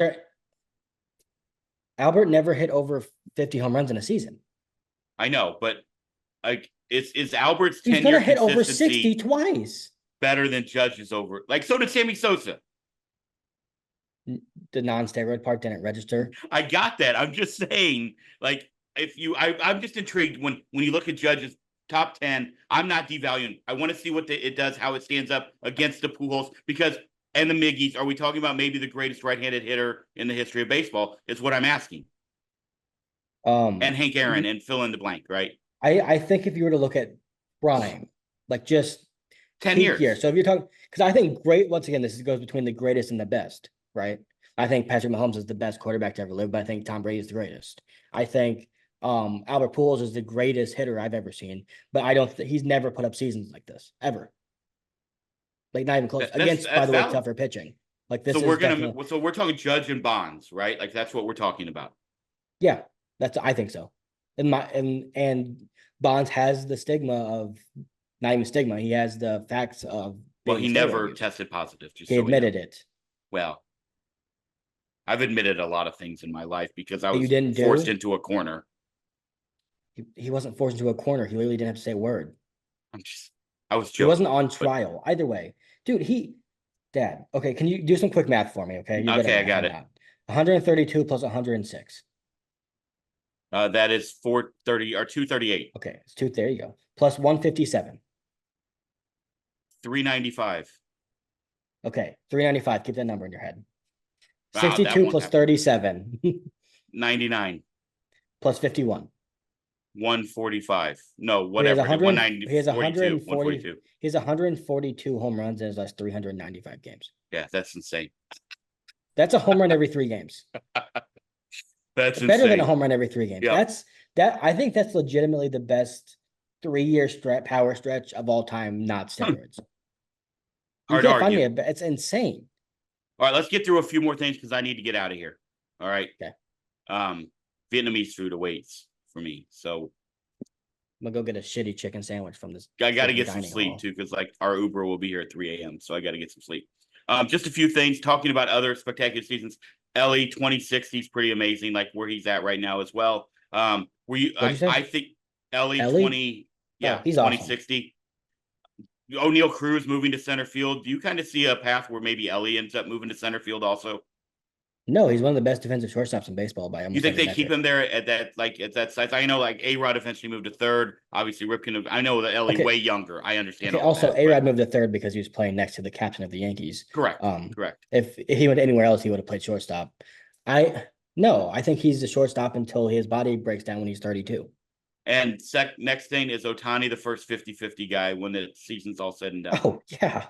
Albert never hit over 50 home runs in a season. I know, but like is Albert's 10-year He's gonna hit over 60 twice. Better than Judge's over. Like so did Sammy Sosa. The non-steroid part didn't register. I got that. I'm just saying, like, I'm just intrigued when you look at Judge's top 10. I'm not devaluing. I want to see what it does, how it stands up against the Pujols and the Miggies. Are we talking about maybe the greatest right-handed hitter in the history of baseball? Is what I'm asking. And Hank Aaron and fill in the blank, right? I think if you were to look at prime, like just 10 years. So if you're talking, because I think once again, this goes between the greatest and the best, right? I think Patrick Mahomes is the best quarterback to ever live, but I think Tom Brady is the greatest. I think Albert Pujols is the greatest hitter I've ever seen, but I don't. He's never put up seasons like this ever. Like not even close against, by the way, tougher pitching. Like this. So we're talking Judge and Bonds, right? Like that's what we're talking about. Yeah, I think so. And Bonds has the stigma of not even stigma. He has the facts of. Well, he never tested positive. He admitted it. Well, I've admitted a lot of things in my life because I was forced into a corner. He wasn't forced into a corner. He literally didn't have to say a word. I was joking. He wasn't on trial. Either way. Dude, Dad, okay, can you do some quick math for me, okay? Okay, I got it. 132 plus 106. That is 430 or 238. Okay, it's there you go. Plus 157. 395. Okay, 395. Keep that number in your head. Wow, 62 plus 37. 99. Plus 51. 145. No, whatever. He has 142. He has 142 home runs in his last 395 games. Yeah, that's insane. That's a home run every 3 games. That's better than a home run every 3 games. Yep. I think that's legitimately the best 3-year power stretch of all time, not steroids. Hard to argue. It's insane. All right, let's get through a few more things because I need to get out of here. All right. Okay. Vietnamese food awaits for me. So I'm gonna go get a shitty chicken sandwich from this. I got to get some sleep too, because like our Uber will be here at 3 a.m. So I got to get some sleep. Just a few things talking about other spectacular seasons. Ellie 2060 is pretty amazing, like where he's at right now as well. I think Ellie 20, he's 2060. Awesome. O'Neal Cruz moving to center field. Do you kind of see a path where maybe Ellie ends up moving to center field also? No, he's one of the best defensive shortstops in baseball by almost. You think they keep him there at that size? I know like A-Rod eventually moved to third. Obviously Ripken. I know that Ellie way younger. I understand. Okay, also, A-Rod moved to third because he was playing next to the captain of the Yankees. Correct. Correct. If he went anywhere else, he would have played shortstop. I think he's the shortstop until his body breaks down when he's 32. And next thing is Ohtani, the first 50-50 guy when the season's all said and done. Oh, yeah,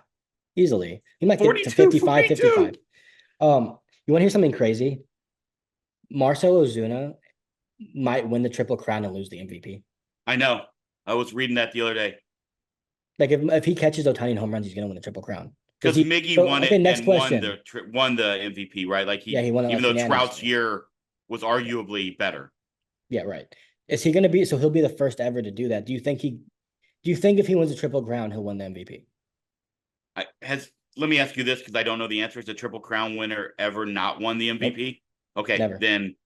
easily. He might get to 42, 55, 55. 42. You want to hear something crazy? Marcell Ozuna might win the Triple Crown and lose the MVP. I know. I was reading that the other day. Like if he catches Ohtani in home runs, he's going to win the Triple Crown. Because Miggy won it next and question. won the MVP, right? Like he won it even like though Trout's year was arguably better. Yeah, right. Is he going to be? So he'll be the first ever to do that. Do you think if he wins a Triple Crown, he'll win the MVP? Let me ask you this because I don't know the answer. Has a Triple Crown winner ever not won the MVP? Nope. Okay, never. Then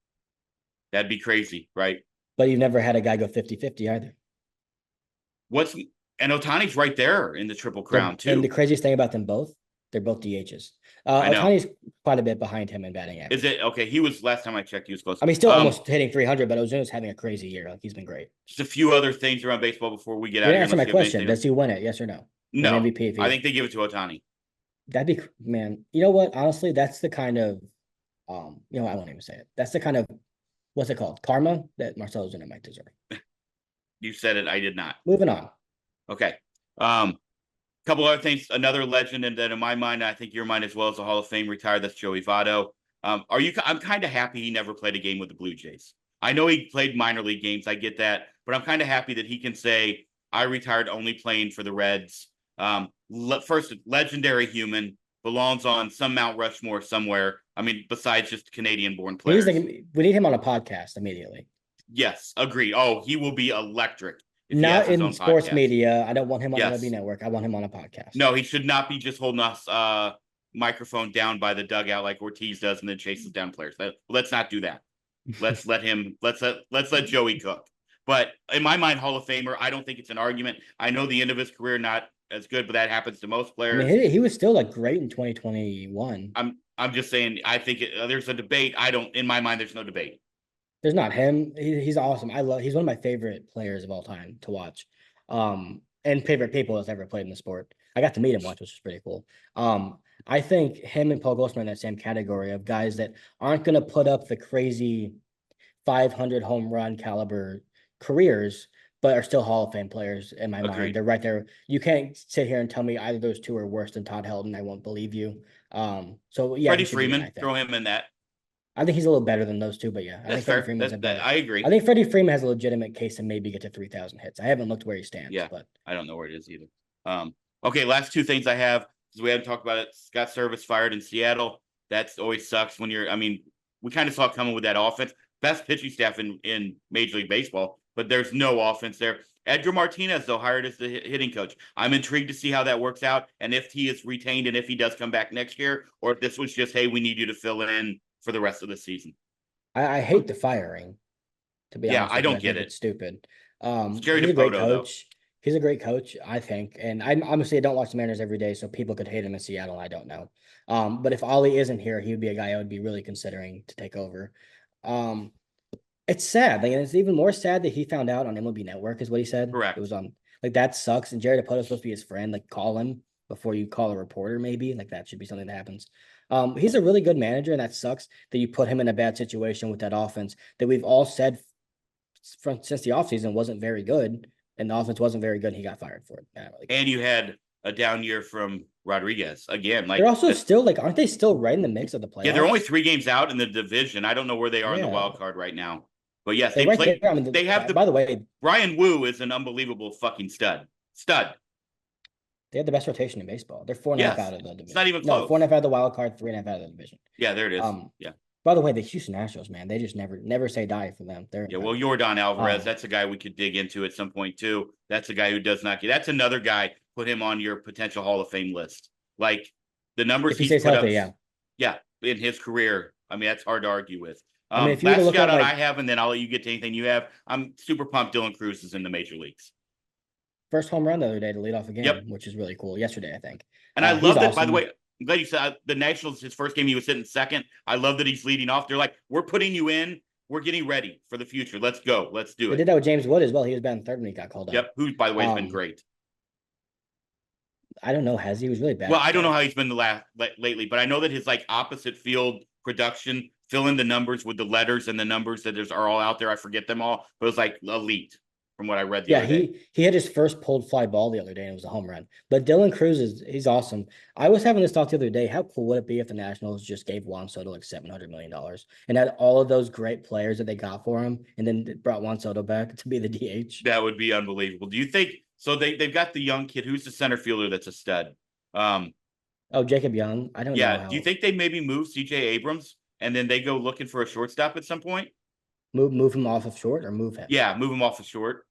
that'd be crazy, right? But you've never had a guy go 50-50 either. And Ohtani's right there in the Triple Crown too. And the craziest thing about them both, they're both DHs. Ohtani's quite a bit behind him in batting average. Is it okay? He was last time I checked. He was close. I mean, still almost hitting 300, but Ozuna's having a crazy year. Like he's been great. Just a few other things around baseball before we get out of here. Answer my question: does he win it? Yes or no? No. MVP. I think they give it to Ohtani. That'd be man. You know what? Honestly, that's the kind of I won't even say it. That's the kind of what's it called? Karma that Marcell Ozuna might deserve. You said it. I did not. Moving on. Okay. Couple other things. Another legend, and then in my mind, I think your mind as well, as a Hall of Fame retired. That's Joey Votto. I'm kind of happy he never played a game with the Blue Jays. I know he played minor league games. I get that, but I'm kind of happy that he can say I retired only playing for the Reds. First, legendary human, belongs on some Mount Rushmore somewhere. I mean, besides just Canadian-born players. We need him on a podcast immediately. Yes, agree. Oh, he will be electric. Not in sports media. I don't want him on MLB Network. I want him on a podcast. No, he should not be just holding us microphone down by the dugout like Ortiz does and then chases down players. Let's not do that. Let's let Joey cook. But in my mind, Hall of Famer, I don't think it's an argument. I know the end of his career not as good, but that happens to most players. I mean, he was still like great in 2021. I'm just saying. I think there's a debate. In my mind, there's no debate. There's not him. He's awesome. He's one of my favorite players of all time to watch. And favorite people that's ever played in the sport. I got to meet him once, which was pretty cool. I think him and Paul Goldschmidt are in that same category of guys that aren't going to put up the crazy 500 home run caliber careers, but are still Hall of Fame players in my mind. They're right there. You can't sit here and tell me either of those two are worse than Todd Helton. I won't believe you. So yeah, Freddie Freeman, throw him in that. I think he's a little better than those two, but yeah, I think Freddie Freeman's I agree. I think Freddie Freeman has a legitimate case to maybe get to 3,000 hits. I haven't looked where he stands. Yeah, but I don't know where it is either. Okay, last two things I have because we haven't talked about it. Scott Service fired in Seattle. That's always sucks when we kind of saw it coming with that offense. Best pitching staff in Major League Baseball, but there's no offense there. Edgar Martinez, though, hired as the hitting coach. I'm intrigued to see how that works out and if he is retained and if he does come back next year, or if this was just, hey, we need you to fill in for the rest of the season. I hate the firing, to be honest. Yeah, I don't get it. It's stupid. He's a great coach. He's a great coach, I think. And I don't watch the Mariners every day, so people could hate him in Seattle. I don't know. But if Ollie isn't here, he would be a guy I would be really considering to take over. It's sad. Like, and it's even more sad that he found out on MLB Network is what he said. Correct. It was on that sucks. And Jared Apoto's supposed to be his friend. Like, call him before you call a reporter, maybe. Like, that should be something that happens. He's a really good manager, and that sucks that you put him in a bad situation with that offense that we've all said since the offseason wasn't very good, and the offense wasn't very good, and he got fired for it. And you had a down year from Rodriguez again. Like they're also still aren't they still right in the mix of the playoffs? Yeah, they're only 3 games out in the division. I don't know where they are in the wild card right now. But yes, they play. They have by the way, Brian Wu is an unbelievable fucking stud. They have the best rotation in baseball. They're 4.5 out of the division. It's not even close. 4.5 out of the wild card, 3.5 out of the division. Yeah, there it is. Yeah. By the way, the Houston Astros, man, they just never say die for them. Well, Yordan Alvarez, that's a guy we could dig into at some point too. That's a guy who does not get. That's another guy. Put him on your potential Hall of Fame list. Like the numbers he's put healthy, up, in his career. I mean, that's hard to argue with. If you last shout out I have, and then I'll let you get to anything you have. I'm super pumped. Dylan Cruz is in the major leagues. First home run the other day to lead off a game, which is really cool. Yesterday, I think. And I love that, awesome. By the way, I'm glad you said the Nationals, his first game, he was sitting second. I love that he's leading off. They're like, we're putting you in. We're getting ready for the future. Let's go. Let's do it. They did that with James Wood as well. He was batting third when he got called up. Yep. Who, by the way, has been great. I don't know. He was really bad. Well, I don't know how he's been lately, but I know that his opposite field production, fill in the numbers with the letters and the numbers that are all out there. I forget them all, but it's elite. from what I read the Yeah, other day. he had his first pulled fly ball the other day, and it was a home run. But Dylan Cruz he's awesome. I was having this thought the other day. How cool would it be if the Nationals just gave Juan Soto like $700 million and had all of those great players that they got for him, and then brought Juan Soto back to be the DH? That would be unbelievable. Do you think so? They've got the young kid who's the center fielder that's a stud. Oh, Jacob Young. I don't know Yeah. Do you how think they maybe move CJ Abrams and then they go looking for a shortstop at some point? move him off of short or move him. Yeah, move him off of short.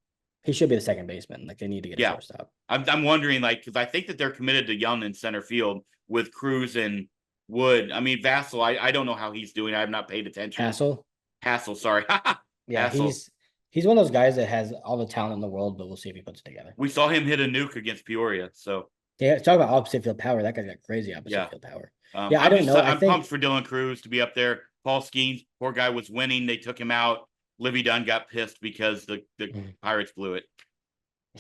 He should be the second baseman. Like they need to get a Yeah. shortstop. I'm wondering, like, because I think that they're committed to Young in center field with Cruz and Wood. I mean, Vassell, I don't know how he's doing. I have not paid attention. Hassel, sorry. Yeah, Hassel. he's one of those guys that has all the talent in the world, but we'll see if he puts it together. We saw him hit a nuke against Peoria. So yeah, talk about opposite field power. That guy's got crazy opposite field power. Yeah, I don't know. I'm pumped for Dylan Cruz to be up there. Paul Skeens, poor guy, was winning. They took him out. Livy Dunn got pissed because the Pirates blew it.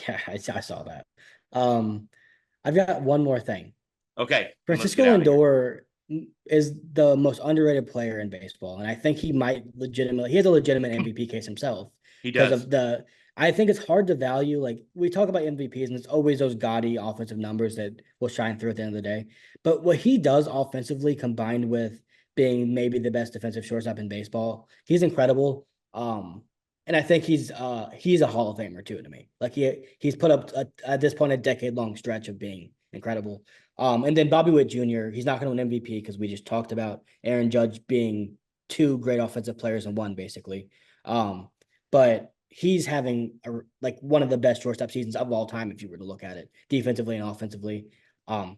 Yeah, I saw that. I've got one more thing. Okay. Francisco Lindor is the most underrated player in baseball, and I think he has a legitimate MVP case himself. He does. Because of I think it's hard to value, like we talk about MVPs and it's always those gaudy offensive numbers that will shine through at the end of the day. But what he does offensively combined with being maybe the best defensive shortstop in baseball, he's incredible. And I think he's a Hall of Famer too to me. Like he's put up at this point a decade-long stretch of being incredible. And then Bobby Witt Jr., he's not going to win MVP because we just talked about Aaron Judge being two great offensive players in one, basically. But he's having one of the best shortstop seasons of all time if you were to look at it defensively and offensively.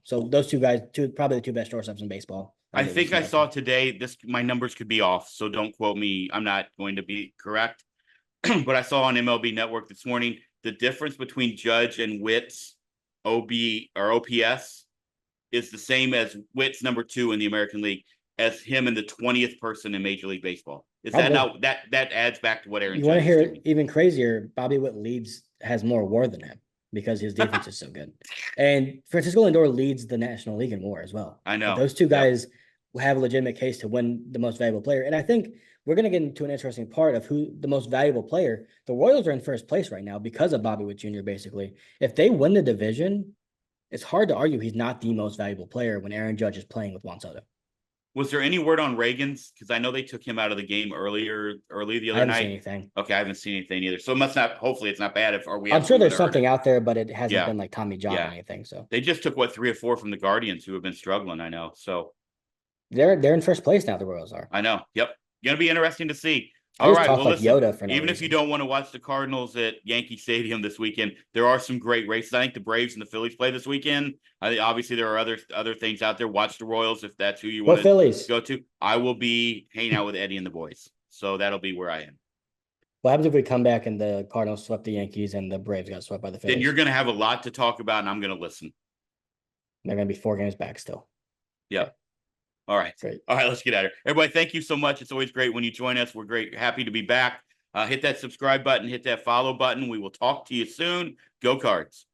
So those two guys, probably the two best shortstops in baseball. I think I saw today, my numbers could be off, so don't quote me. I'm not going to be correct. But I saw on MLB Network this morning, the difference between Judge and Witt's OB or OPS is the same as Witt's number 2 in the American League as him and the 20th person in Major League Baseball. Is that now that adds back to what Aaron Judge is doing? You want to hear it even crazier? Bobby Witt has more WAR than him because his defense is so good. And Francisco Lindor leads the National League in WAR as well. I know. But those two guys have a legitimate case to win the most valuable player. And I think we're going to get into an interesting part of who the most valuable player. The Royals are in first place right now because of Bobby Witt Jr., basically. If they win the division, it's hard to argue he's not the most valuable player when Aaron Judge is playing with Juan Soto. Was there any word on Reagan's? Because I know they took him out of the game early the other night. I haven't seen anything. Okay, I haven't seen anything either. So it must not. Hopefully, it's not bad. I'm sure there's something out there, but it hasn't been like Tommy John or anything. So they just took 3 or 4 from the Guardians who have been struggling. I know. So they're in first place now. The Royals are. I know. Yep. Going to be interesting to see. All right. Well, listen, Yoda for even if you don't want to watch the Cardinals at Yankee Stadium this weekend, there are some great races. I think the Braves and the Phillies play this weekend. Obviously, there are other things out there. Watch the Royals if that's who you want to go to. I will be hanging out with Eddie and the boys. So that'll be where I am. What happens if we come back and the Cardinals swept the Yankees and the Braves got swept by the Phillies? Then you're going to have a lot to talk about, and I'm going to listen. They're going to be 4 games back still. Yeah. All right. Great. All right, let's get out of here. Everybody, thank you so much. It's always great when you join us. We're happy to be back. Hit that subscribe button, hit that follow button. We will talk to you soon. Go Cards.